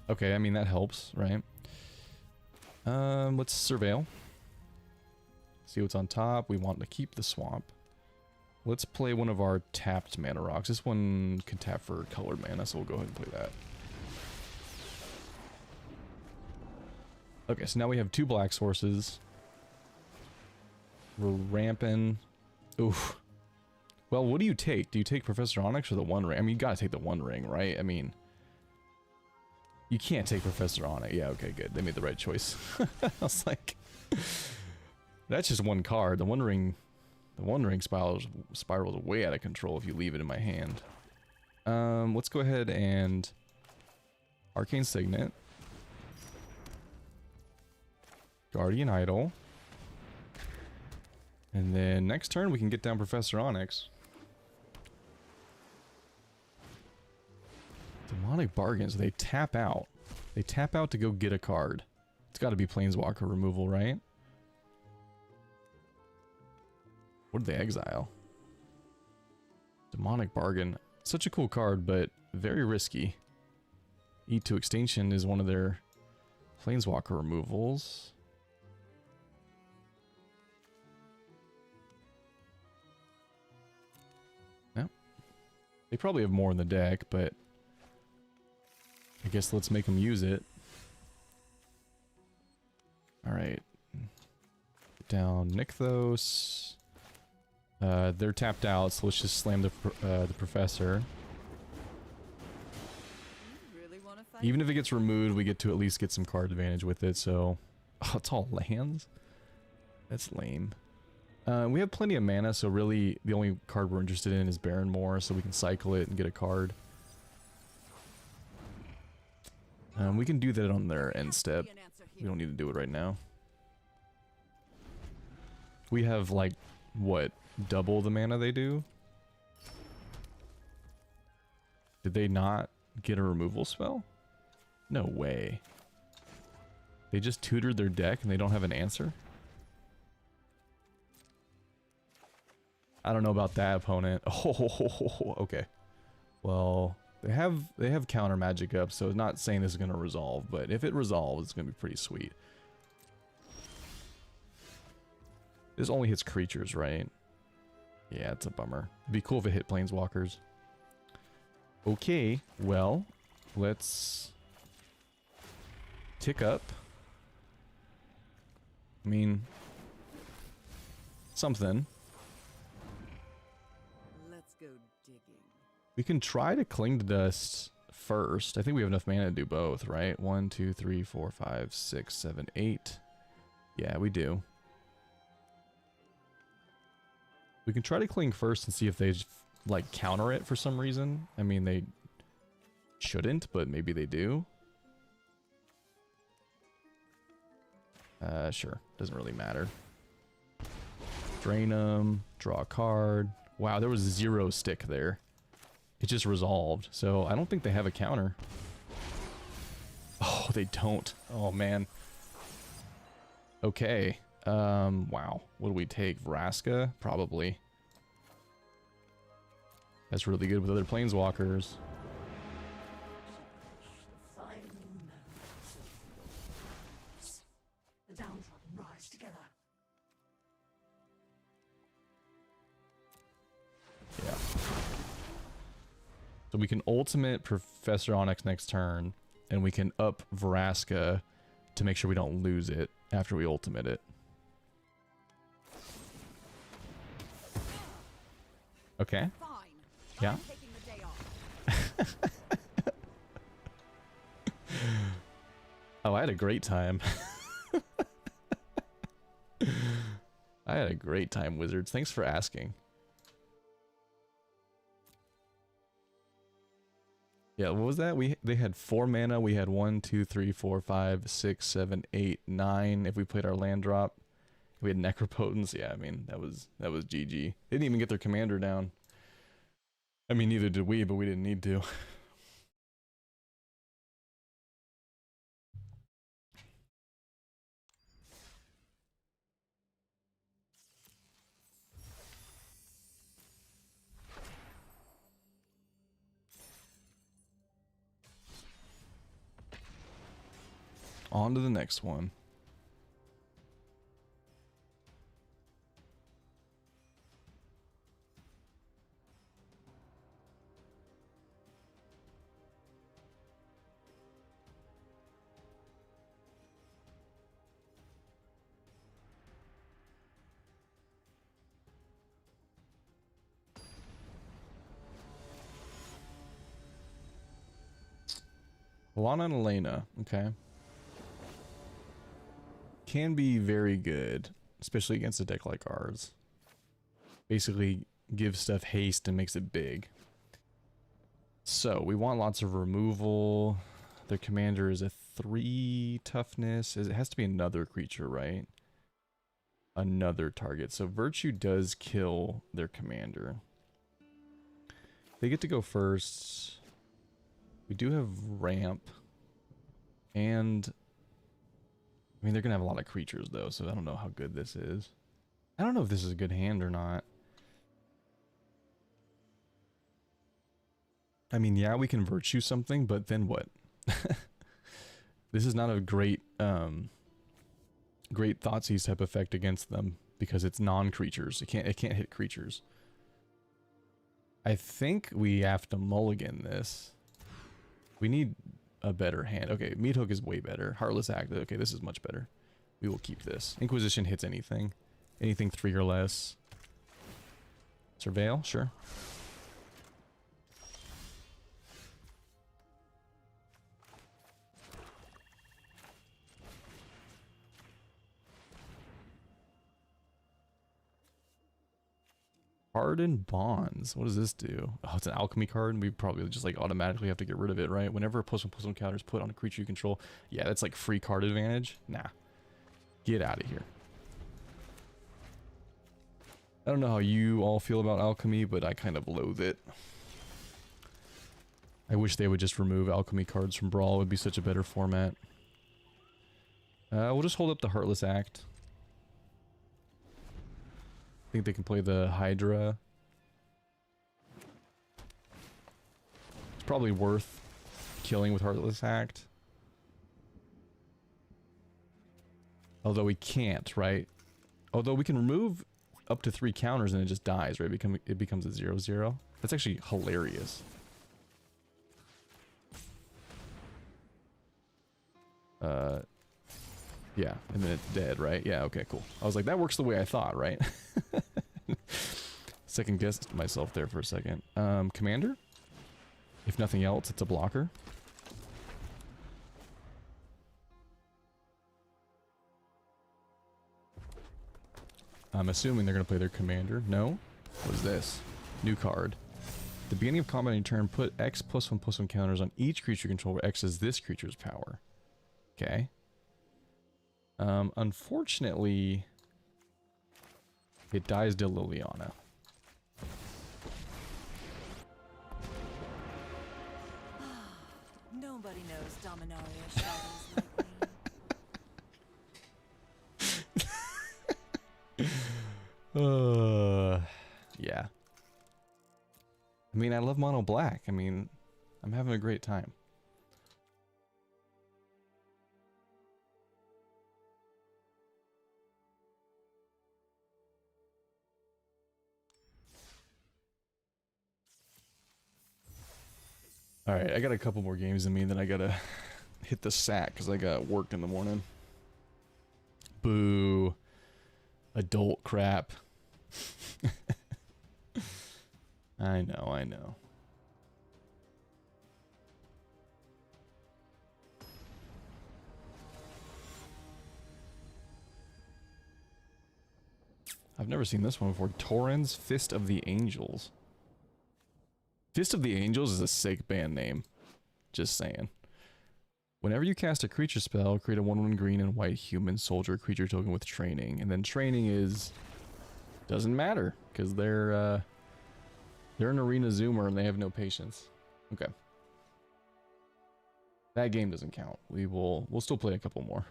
Okay, I mean that helps, right? Let's surveil. See what's on top. We want to keep the swamp. Let's play one of our tapped mana rocks. This one can tap for colored mana, so we'll go ahead and play that. Okay, so now we have 2 black sources. We're ramping. Oof. Well, what do you take? Do you take Professor Onyx or the One Ring? I mean, you gotta take the One Ring, right? I mean, you can't take Professor Onyx. Yeah, okay, good. They made the right choice. I was like, that's just one card. The One Ring spirals way out of control if you leave it in my hand. Let's go ahead and Arcane Signet. Guardian Idol. And then next turn we can get down Professor Onyx. Demonic Bargains. They tap out. They tap out to go get a card. It's got to be Planeswalker removal, right? What did they exile? Demonic Bargain. Such a cool card, but very risky. Eat to Extinction is one of their Planeswalker removals. No. They probably have more in the deck, but I guess let's make them use it. Alright. Down Nykthos. They're tapped out, so let's just slam the Professor. Really wanna fight? Even if it gets removed, we get to at least get some card advantage with it, so... Oh, it's all lands? That's lame. We have plenty of mana, so really the only card we're interested in is Barren Moor, so we can cycle it and get a card. We can do that on their end step. We don't need to do it right now. We have, like, what? Double the mana they do? Did they not get a removal spell? No way. They just tutored their deck and they don't have an answer? I don't know about that opponent. Oh, okay. Well, they have counter magic up, so it's not saying this is going to resolve, but if it resolves, it's going to be pretty sweet. This only hits creatures, right? Yeah, it's a bummer. It'd be cool if it hit planeswalkers. Okay, well, let's tick up. I mean, something. Let's go digging. We can try to cling to dust first. I think we have enough mana to do both, right? 1, 2, 3, 4, 5, 6, 7, 8. Yeah, we do. We can try to cling first and see if they, like, counter it for some reason. I mean, they shouldn't, but maybe they do. Sure. Doesn't really matter. Drain them. Draw a card. Wow, there was 0 stick there. It just resolved. So, I don't think they have a counter. Oh, they don't. Oh, man. Okay. Wow. What do we take? Vraska? Probably. That's really good with other planeswalkers. The downtrodden rise together. Yeah. So we can ultimate Professor Onyx next turn, and we can up Vraska to make sure we don't lose it after we ultimate it. Okay. Fine. Yeah. I'm taking the day off. Oh, I had a great time. I had a great time, Wizards. Thanks for asking. Yeah, what was that? They had 4 mana. We had 1, 2, 3, 4, 5, 6, 7, 8, 9. If we played our land drop, we had Necropotence. Yeah, I mean that was GG. They didn't even get their commander down. I mean, neither did we, but we didn't need to. On to the next one. Lana and Elena, okay. Can be very good, especially against a deck like ours. Basically gives stuff haste and makes it big. So we want lots of removal. Their commander is a 3 toughness. It has to be another creature, right? Another target. So Virtue does kill their commander. They get to go first. We do have ramp. And I mean, they're going to have a lot of creatures, though, so I don't know how good this is. I don't know if this is a good hand or not. I mean, yeah, we can Virtue something, but then what? This is not a great, great Thoughtseize type effect against them, because it's non-creatures. It can't hit creatures. I think we have to mulligan this. We need a better hand. Okay, Meat Hook is way better. Heartless Act. Okay, this is much better. We will keep this. Inquisition hits anything. Anything 3 or less. Surveil? Sure. Hardened Bonds. What does this do? Oh, it's an alchemy card, and we probably just like automatically have to get rid of it, right? Whenever a +1/+1 counter is put on a creature you control, yeah, that's like free card advantage. Nah, get out of here. I don't know how you all feel about alchemy, but I kind of loathe it. I wish they would just remove alchemy cards from Brawl. It would be such a better format. We'll just hold up the Heartless Act. I think they can play the Hydra. It's probably worth killing with Heartless Act. Although we can't, right? Although we can remove up to 3 counters and it just dies, right? It becomes a 0/0. That's actually hilarious. Yeah, and then it's dead, right? Yeah, okay, cool. I was like, that works the way I thought, right? Second guessed myself there for a second. Commander? If nothing else, it's a blocker. I'm assuming they're going to play their commander. No? What is this? New card. At the beginning of combat on your turn, put X +1/+1 counters on each creature you control where X is this creature's power. Okay. Unfortunately, it dies to Liliana. Nobody knows Dominaria shadows like me. Yeah. I mean, I love mono black. I mean, I'm having a great time. Alright, I got a couple more games in me, then I gotta hit the sack because I got work in the morning. Boo. Adult crap. I know, I know. I've never seen this one before. Torrens Fist of the Angels. Fist of the Angels is a sick band name. Just saying. Whenever you cast a creature spell, create a 1/1 green and white human soldier creature token with training. And then training is... doesn't matter, because they're an arena zoomer and they have no patience. Okay. That game doesn't count. We'll still play a couple more.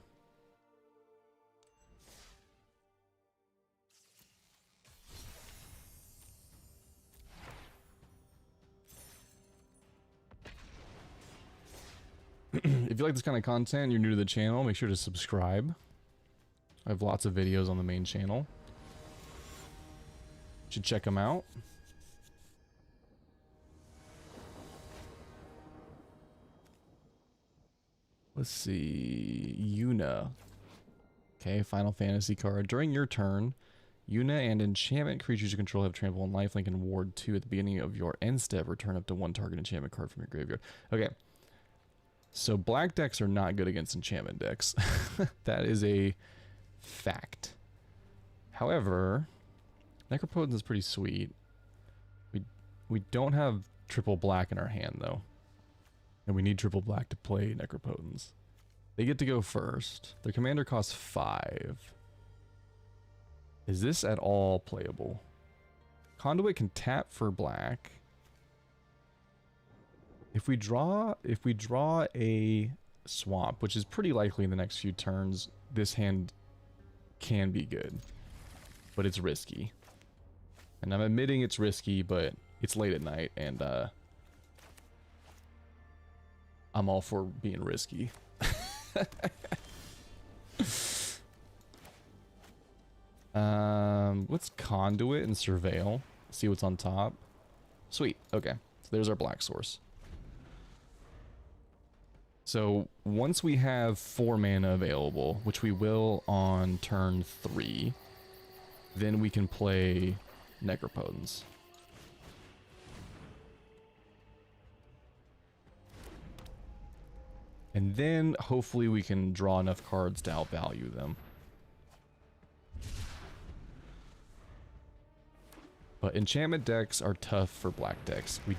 If you like this kind of content, you're new to the channel, make sure to subscribe. I have lots of videos on the main channel. You should check them out. Let's see. Yuna. Okay, Final Fantasy card. During your turn, Yuna and enchantment creatures you control have trample and lifelink and ward 2 at the beginning of your end step. Return up to 1 target enchantment card from your graveyard. Okay. So black decks are not good against enchantment decks. That is a fact. However, Necropotence is pretty sweet. We don't have triple black in our hand though. And we need triple black to play Necropotence. They get to go first. Their commander costs 5. Is this at all playable? Conduit can tap for black. If we draw a swamp, which is pretty likely in the next few turns, this hand can be good. But it's risky. And I'm admitting it's risky, but it's late at night and I'm all for being risky. Let's Conduit and Surveil. See what's on top. Sweet. Okay. So there's our black source. So once we have 4 mana available, which we will on turn 3, then we can play Necropotence. And then hopefully we can draw enough cards to outvalue them. But enchantment decks are tough for black decks. We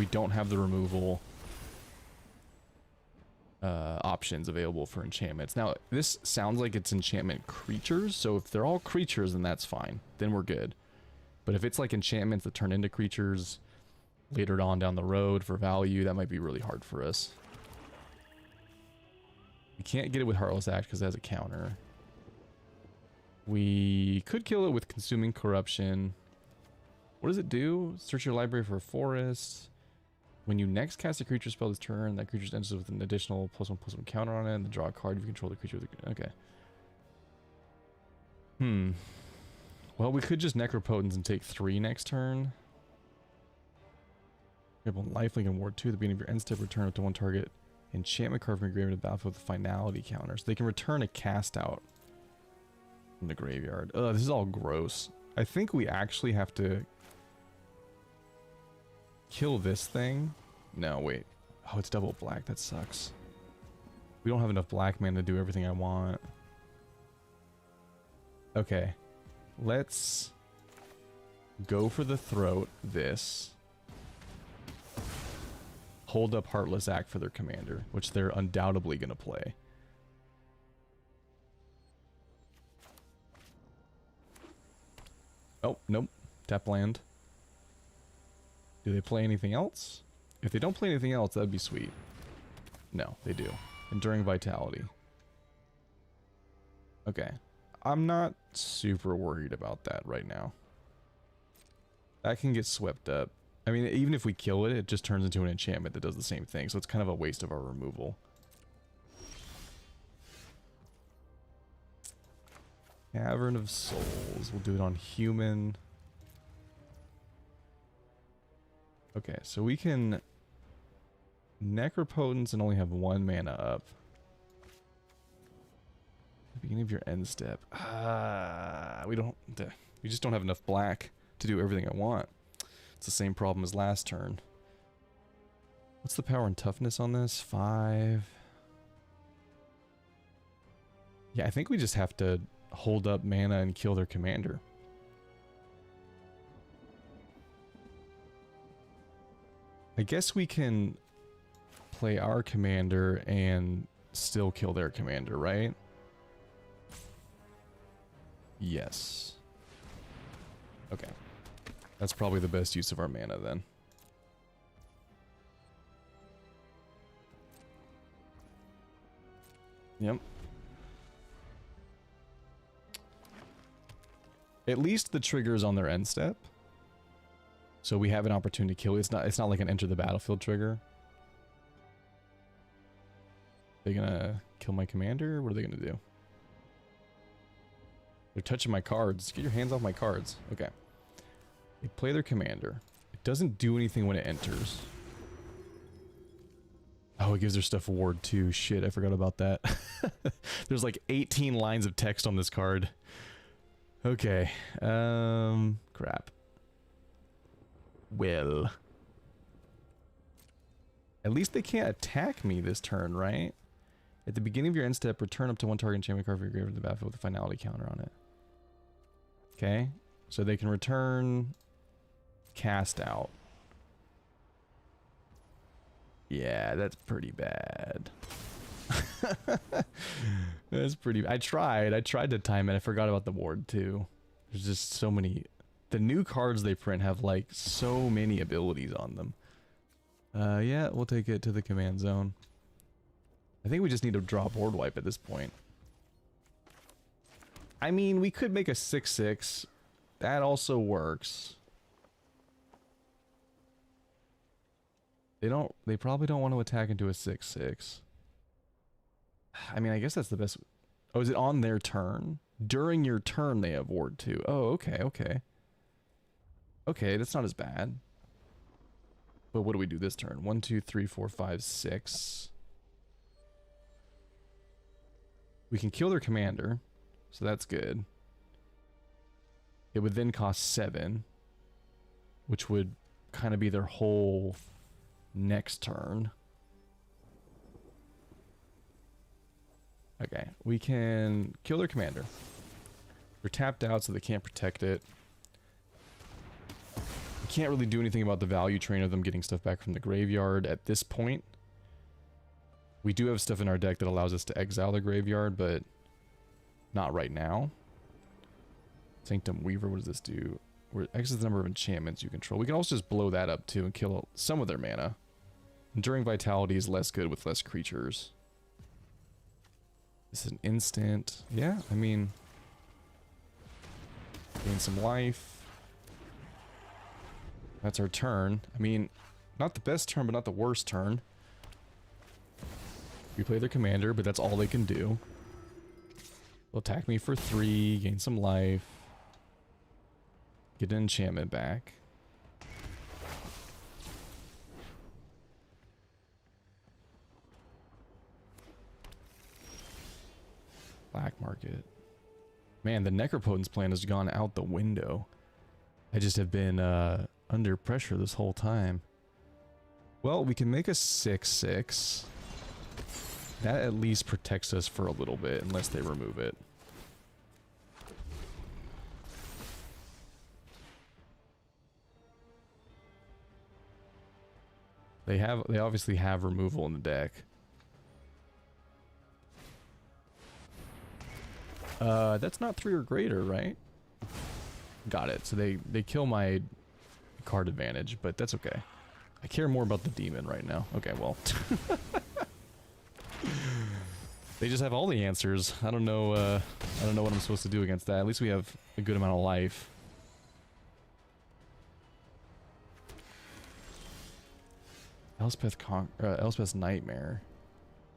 don't have the removal options available for enchantments. Now, this sounds like it's enchantment creatures, so if they're all creatures, then that's fine. Then we're good. But if it's like enchantments that turn into creatures later on down the road for value, that might be really hard for us. We can't get it with Heartless Act because it has a counter. We could kill it with Consuming Corruption. What does it do? Search your library for a forest. When you next cast a creature spell this turn, that creature enters with an additional +1/+1 counter on it, and then draw a card if you control the creature with the... Okay. Well, we could just Necropotence and take 3 next turn. You have 1 lifelink and ward 2 at the beginning of your end step. Return up to 1 target enchantment card from your graveyard to the battlefield with a finality counter. So they can return a cast out from the graveyard. Ugh, this is all gross. I think we actually have to kill this thing. No, wait. Oh, it's double black. That sucks. We don't have enough black mana to do everything I want. Okay. Let's go for the throat. This. Hold up Heartless Act for their commander, which they're undoubtedly going to play. Oh, nope. Tap land. Do they play anything else? If they don't play anything else, that'd be sweet. No, they do. Enduring Vitality. Okay. I'm not super worried about that right now. That can get swept up. I mean, even if we kill it, it just turns into an enchantment that does the same thing, so it's kind of a waste of our removal. Cavern of Souls. We'll do it on human. Okay, so we can Necropotence and only have 1 mana up. Beginning of your end step. We just don't have enough black to do everything I want. It's the same problem as last turn. What's the power and toughness on this? 5. Yeah, I think we just have to hold up mana and kill their commander. I guess we can play our commander and still kill their commander, right? Yes. Okay. That's probably the best use of our mana then. Yep. At least the trigger's on their end step. So we have an opportunity to kill. It's not like an enter the battlefield trigger. They gonna kill my commander? What are they gonna do? They're touching my cards. Get your hands off my cards. Okay. They play their commander. It doesn't do anything when it enters. Oh, it gives their stuff a ward too. Shit, I forgot about that. There's like 18 lines of text on this card. Okay. Crap. Well. At least they can't attack me this turn, right? At the beginning of your end step, return up to 1 target enchantment card from your graveyard to the battlefield with a finality counter on it. Okay. So they can return cast out. Yeah, that's pretty bad. That's pretty... I tried to time it. I forgot about the ward too. There's just so many... The new cards they print have like so many abilities on them. Yeah, we'll take it to the command zone. I think we just need to draw board wipe at this point. I mean, we could make a 6/6. That also works. They probably don't want to attack into a 6/6. I mean, I guess that's the best. Oh, is it on their turn? During your turn they have ward 2. Oh, okay, okay. Okay, that's not as bad. But what do we do this turn? 1, 2, 3, 4, 5, 6. We can kill their commander, so that's good. It would then cost 7, which would kind of be their whole next turn. Okay, we can kill their commander. They're tapped out, so they can't protect it. We can't really do anything about the value train of them getting stuff back from the graveyard at this point. We do have stuff in our deck that allows us to exile the graveyard, but not right now. Sanctum Weaver, what does this do? X is the number of enchantments you control. We can also just blow that up too and kill some of their mana. Enduring Vitality is less good with less creatures. This is an instant. Yeah, I mean... Gain some life. That's our turn. I mean, not the best turn, but not the worst turn. We play their commander, but that's all they can do. They'll attack me for 3, gain some life. Get an enchantment back. Black market. Man, the Necropotence plan has gone out the window. I just have been under pressure this whole time. Well, we can make a 6/6. That at least protects us for a little bit, unless they remove it. They obviously have removal in the deck. That's not 3 or greater, right? Got it. So they kill my card advantage, but that's okay. I care more about the demon right now. Okay, well. They just have all the answers. I don't know what I'm supposed to do against that. At least we have a good amount of life. Elspeth's Nightmare.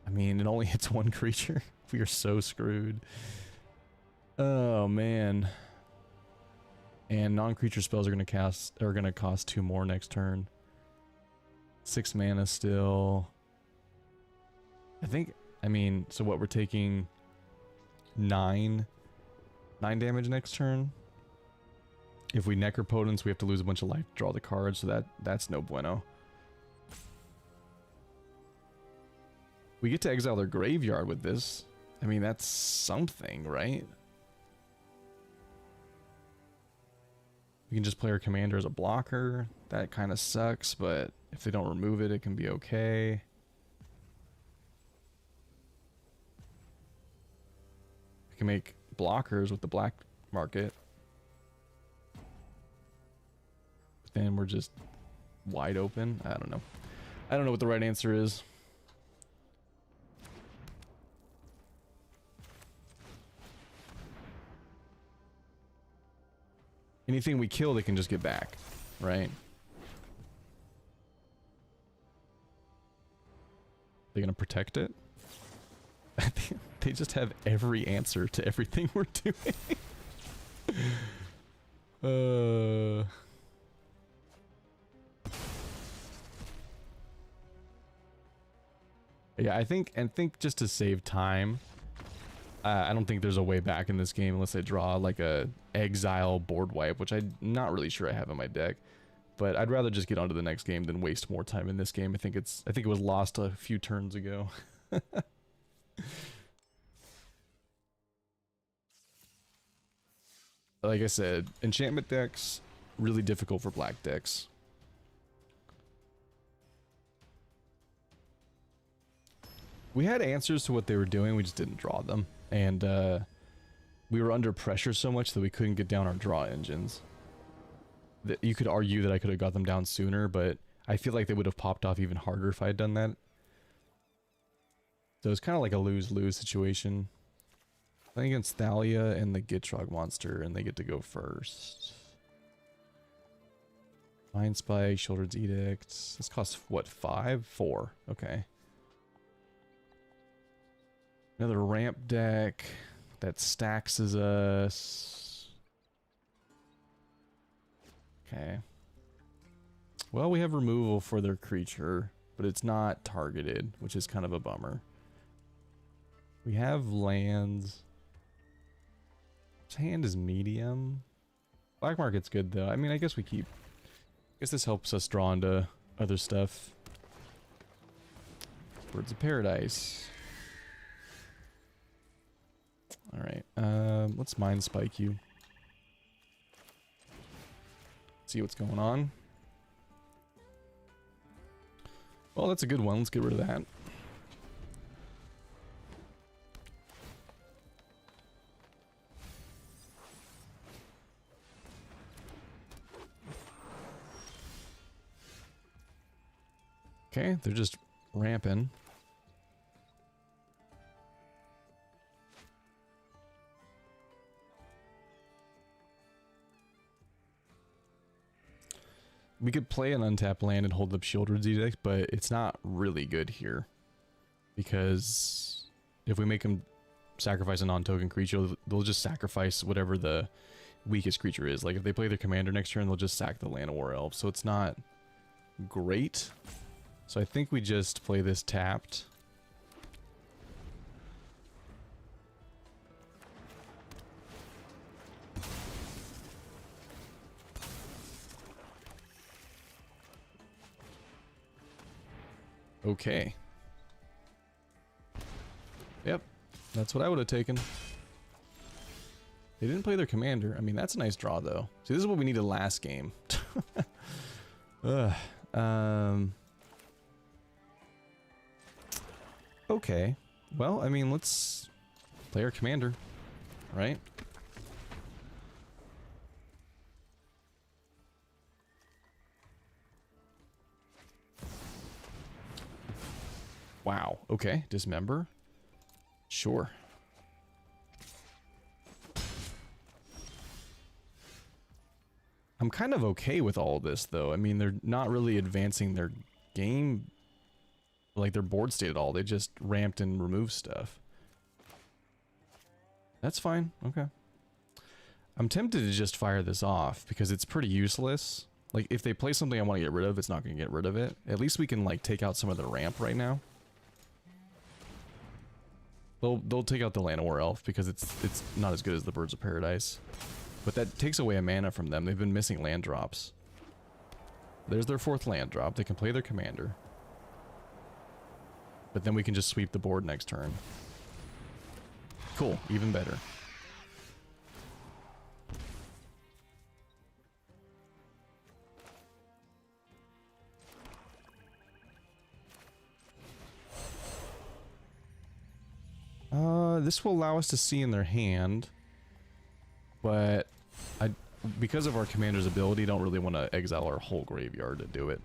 I mean, it only hits one creature. We are so screwed. Oh man. And non-creature spells are gonna cost 2 more next turn. 6 mana still. I mean, so what, we're taking 9 damage next turn. If we Necropotence, we have to lose a bunch of life to draw the cards, so that's no bueno. We get to exile their graveyard with this. I mean, that's something, right? We can just play our commander as a blocker. That kind of sucks, but if they don't remove it, it can be okay. We can make blockers with the black market. But then we're just wide open. I don't know. I don't know what the right answer is. Anything we kill, they can just get back, right? They're gonna protect it? They just have every answer to everything we're doing. Yeah, I think just to save time, I don't think there's a way back in this game unless I draw like a exile board wipe, which I'm not really sure I have in my deck. But I'd rather just get on to the next game than waste more time in this game. I think it was lost a few turns ago. Like I said, enchantment decks really difficult for black decks. We had answers to what they were doing, we just didn't draw them. And we were under pressure so much that we couldn't get down our draw engines. You could argue that I could have got them down sooner, but I feel like they would have popped off even harder if I had done that. So it's kind of like a lose-lose situation. Playing against Thalia and the Gitrog monster, and they get to go first. Mind Spike, Sheoldred's Edict. This costs, what, 5? 4. Okay. Another ramp deck that stacks us. Okay. Well, we have removal for their creature, but it's not targeted, which is kind of a bummer. We have lands. His hand is medium. Black market's good though. I mean, I guess we keep. I guess this helps us draw into other stuff. Birds of Paradise. Alright, let's Mind Spike you. See what's going on. Well, that's a good one. Let's get rid of that. Okay, they're just ramping. We could play an untapped land and hold up Sheoldred's Edict, but it's not really good here. Because if we make them sacrifice a non-token creature, they'll just sacrifice whatever the weakest creature is. Like if they play their commander next turn, they'll just sack the Land of War Elf. So it's not great. So I think we just play this tapped. Okay. Yep. That's what I would have taken. They didn't play their commander. I mean, that's a nice draw, though. See, this is what we needed last game. Okay. Well, I mean, let's play our commander, right? Wow. Okay. Dismember. Sure. I'm kind of okay with all this, though. I mean, they're not really advancing their game, like their board state at all. They just ramped and removed stuff. That's fine. Okay. I'm tempted to just fire this off because it's pretty useless. Like, if they play something I want to get rid of, it's not going to get rid of it. At least we can, like, take out some of the ramp right now. They'll take out the Llanowar Elf because it's not as good as the Birds of Paradise. But that takes away a mana from them. They've been missing land drops. There's their 4th land drop. They can play their commander. But then we can just sweep the board next turn. Cool. Even better. This will allow us to see in their hand, but because of our commander's ability, don't really want to exile our whole graveyard to do it.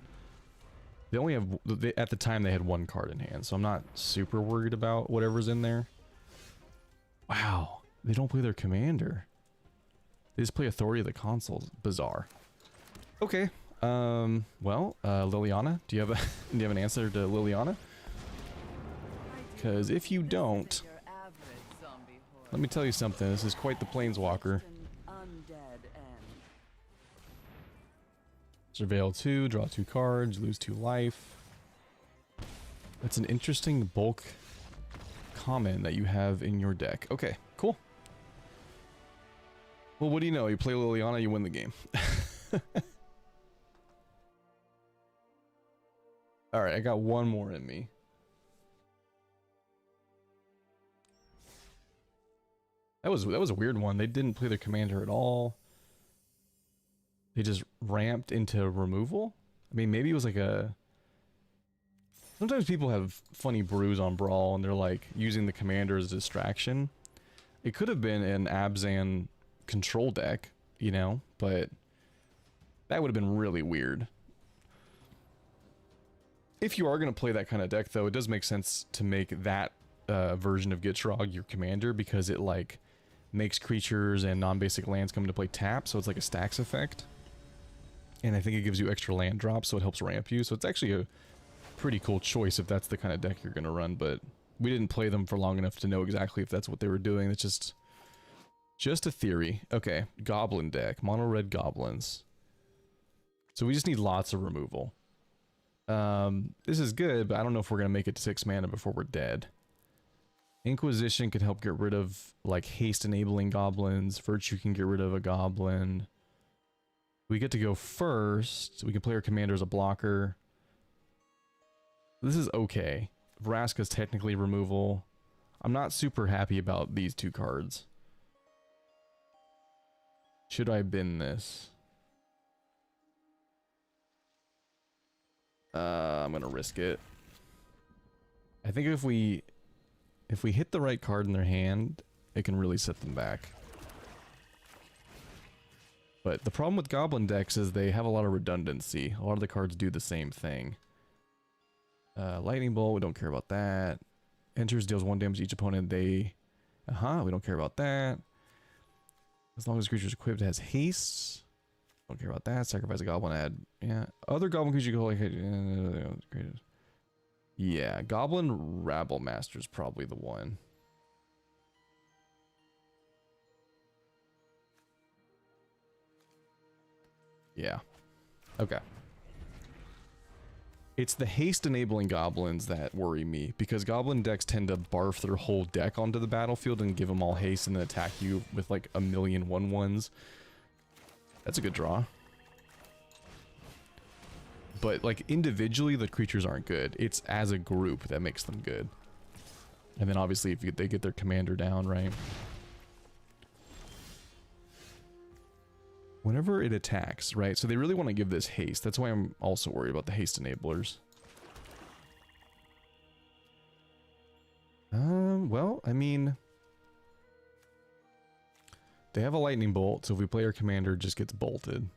They only have, at the time they had 1 card in hand, so I'm not super worried about whatever's in there. Wow, they don't play their commander. They just play Authority of the Consuls. Bizarre. Okay, well, Liliana, do you have an answer to Liliana? Because if you don't, let me tell you something. This is quite the planeswalker. Surveil 2, draw 2 cards, lose 2 life. That's an interesting bulk common that you have in your deck. Okay, cool. Well, what do you know? You play Liliana, you win the game. Alright, I got one more in me. That was a weird one. They didn't play their commander at all. They just ramped into removal? I mean, maybe it was like a... Sometimes people have funny brews on Brawl and they're like using the commander as a distraction. It could have been an Abzan control deck, you know, but that would have been really weird. If you are going to play that kind of deck, though, it does make sense to make that version of Gitrog your commander because it like makes creatures and non-basic lands come into play tap, so it's like a stacks effect. And I think it gives you extra land drops, so it helps ramp you. So it's actually a pretty cool choice if that's the kind of deck you're going to run, but we didn't play them for long enough to know exactly if that's what they were doing. It's just a theory. Okay, goblin deck, mono red goblins. So we just need lots of removal. This is good, but I don't know if we're going to make it to 6 mana before we're dead. Inquisition can help get rid of like haste enabling goblins. Virtue can get rid of a goblin. We get to go first. We can play our commander as a blocker. This is okay. Vraska's technically removal. I'm not super happy about these 2 cards. Should I bin this? I'm gonna risk it. I think if we hit the right card in their hand, it can really set them back. But the problem with goblin decks is they have a lot of redundancy. A lot of the cards do the same thing. Lightning Bolt, we don't care about that. Enters, deals 1 damage to each opponent. We don't care about that. As long as the creature's equipped, it has haste. Don't care about that. Sacrifice a goblin, add. Yeah. Other goblin creature you go like. Yeah. Goblin Rabble Master is probably the one. Yeah. Okay. It's the haste enabling goblins that worry me, because goblin decks tend to barf their whole deck onto the battlefield and give them all haste and then attack you with like a million 1/1s. That's a good draw. But like individually the creatures aren't good. It's as a group that makes them good. And then obviously if they get their commander down, right? Whenever it attacks, right? So they really want to give this haste. That's why I'm also worried about the haste enablers. Well, I mean, they have a lightning bolt, so if we play our commander, it just gets bolted.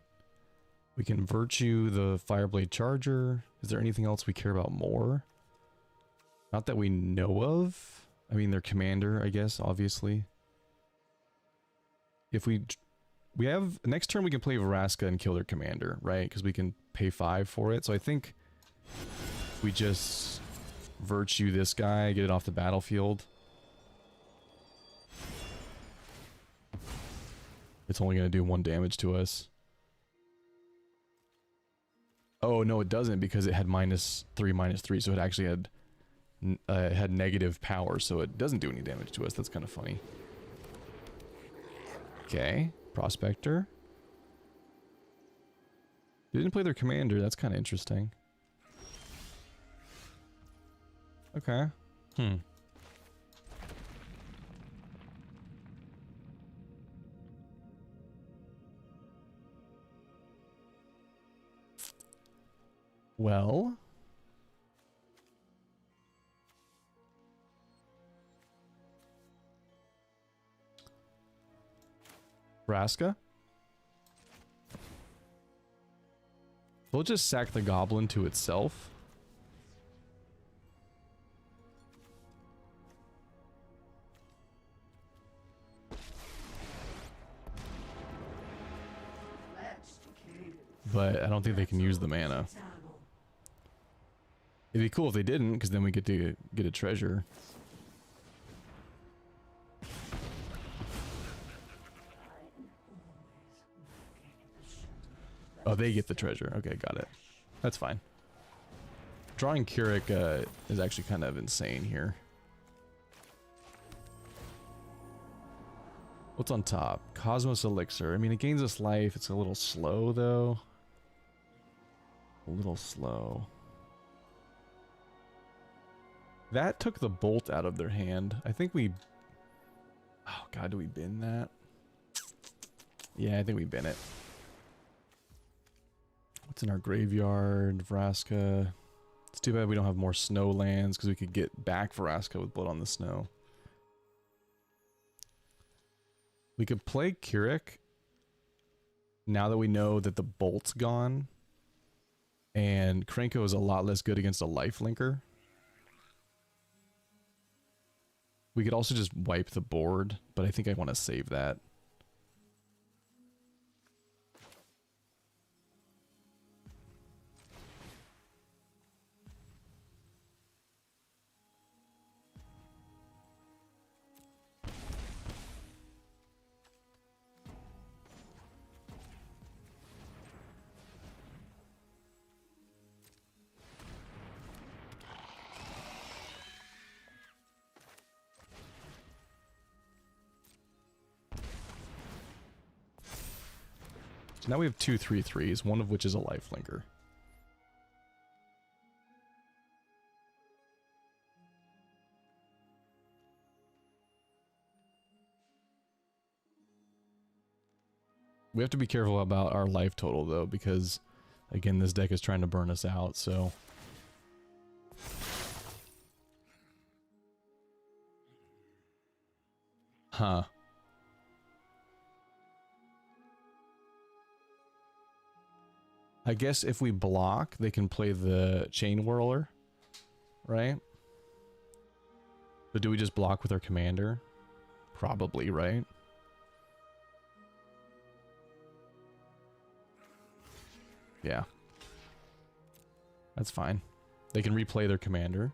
We can virtue the Fireblade Charger. Is there anything else we care about more? Not that we know of. I mean, their commander, I guess, obviously. If we have... Next turn we can play Vraska and kill their commander, right? Because we can pay 5 for it. So I think we just Virtue this guy, get it off the battlefield. It's only going to do 1 damage to us. Oh, no, it doesn't because it had -3/-3, so it actually had negative power, so it doesn't do any damage to us. That's kind of funny. Okay, Prospector. They didn't play their commander, that's kind of interesting. Okay. Well... Vraska? We'll just sack the goblin to itself. But I don't think they can use the mana. It'd be cool if they didn't, because then we get to get a treasure. Oh, they get the treasure. Okay, got it. That's fine. Drawing Kaervek is actually kind of insane here. What's on top? Cosmos Elixir. I mean, it gains us life. It's a little slow, though. A little slow. That took the bolt out of their hand. I think we... Oh, God, do we bin that? Yeah, I think we bin it. What's in our graveyard? Vraska. It's too bad we don't have more snow lands, because we could get back Vraska with Blood on the Snow. We could play Kaervek now that we know that the bolt's gone. And Krenko is a lot less good against a lifelinker. We could also just wipe the board, but I think I want to save that. Now we have 2 3/3s, one of which is a lifelinker. We have to be careful about our life total though, because again, this deck is trying to burn us out, so... Huh. I guess if we block, they can play the Chain Whirler, right? But do we just block with our commander? Probably, right? Yeah. That's fine. They can replay their commander.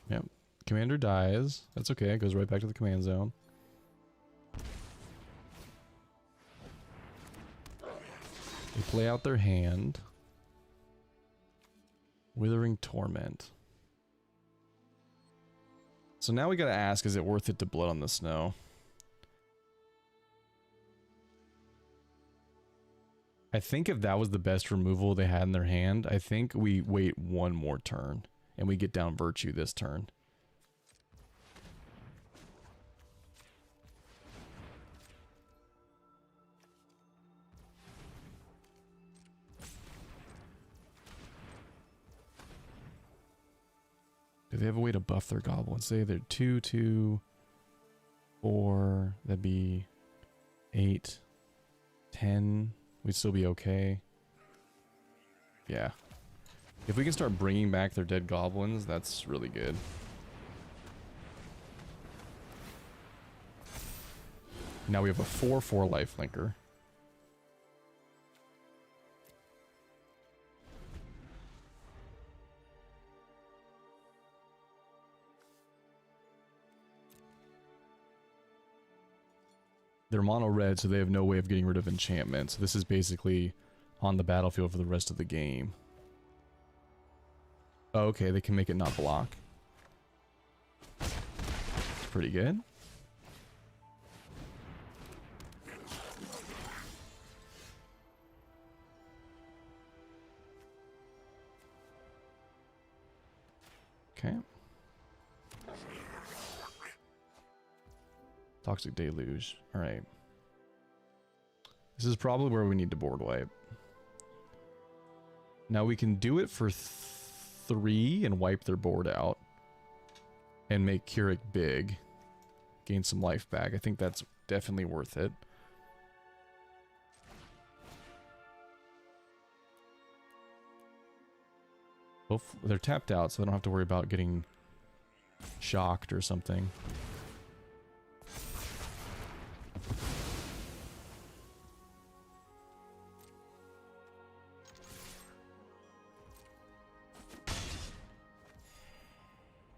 Yep. Commander dies. That's okay. It goes right back to the command zone. They play out their hand. Withering Torment. So now we gotta ask, is it worth it to Blood on the Snow? I think if that was the best removal they had in their hand, I think we wait 1 more turn. And we get down Virtue this turn. they have a way to buff their goblins? Say they're 2, 2, 4. That'd be 8, 10. We'd still be okay. Yeah. If we can start bringing back their dead goblins, that's really good. Now we have a 4/4 lifelinker. They're mono red, so they have no way of getting rid of enchantment. So this is basically on the battlefield for the rest of the game. Oh, okay, they can make it not block. It's pretty good. Okay. Toxic Deluge. Alright. This is probably where we need to board wipe. Now we can do it for 3 and wipe their board out. And make Kaervek big. Gain some life back. I think that's definitely worth it. They're tapped out, so I don't have to worry about getting shocked or something.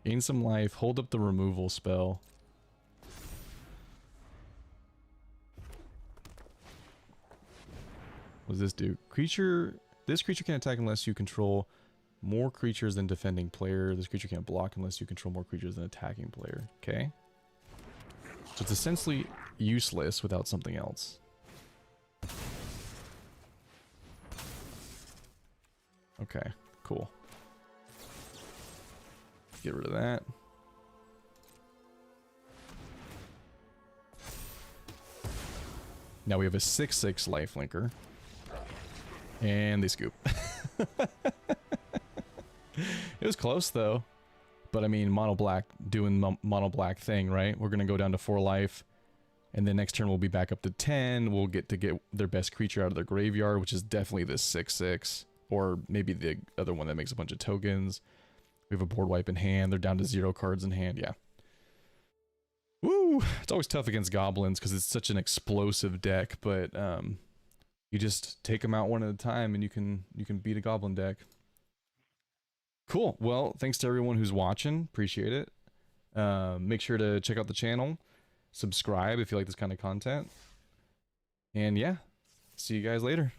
Gain some life, hold up the removal spell. What does this do? This creature can attack unless you control more creatures than defending player. This creature can't block unless you control more creatures than attacking player. Okay. So it's essentially useless without something else. Okay, cool. Get rid of that. Now we have a 6/6 lifelinker. And they scoop. It was close though. But I mean, mono black doing mono black thing, right? We're gonna go down to 4 life. And then next turn we'll be back up to 10. We'll get their best creature out of their graveyard, which is definitely this 6/6. Or maybe the other one that makes a bunch of tokens. We have a board wipe in hand. They're down to 0 cards in hand. Yeah. Woo! It's always tough against goblins because it's such an explosive deck. But you just take them out one at a time, and you can beat a goblin deck. Cool. Well, thanks to everyone who's watching. Appreciate it. Make sure to check out the channel. Subscribe if you like this kind of content. And yeah, see you guys later.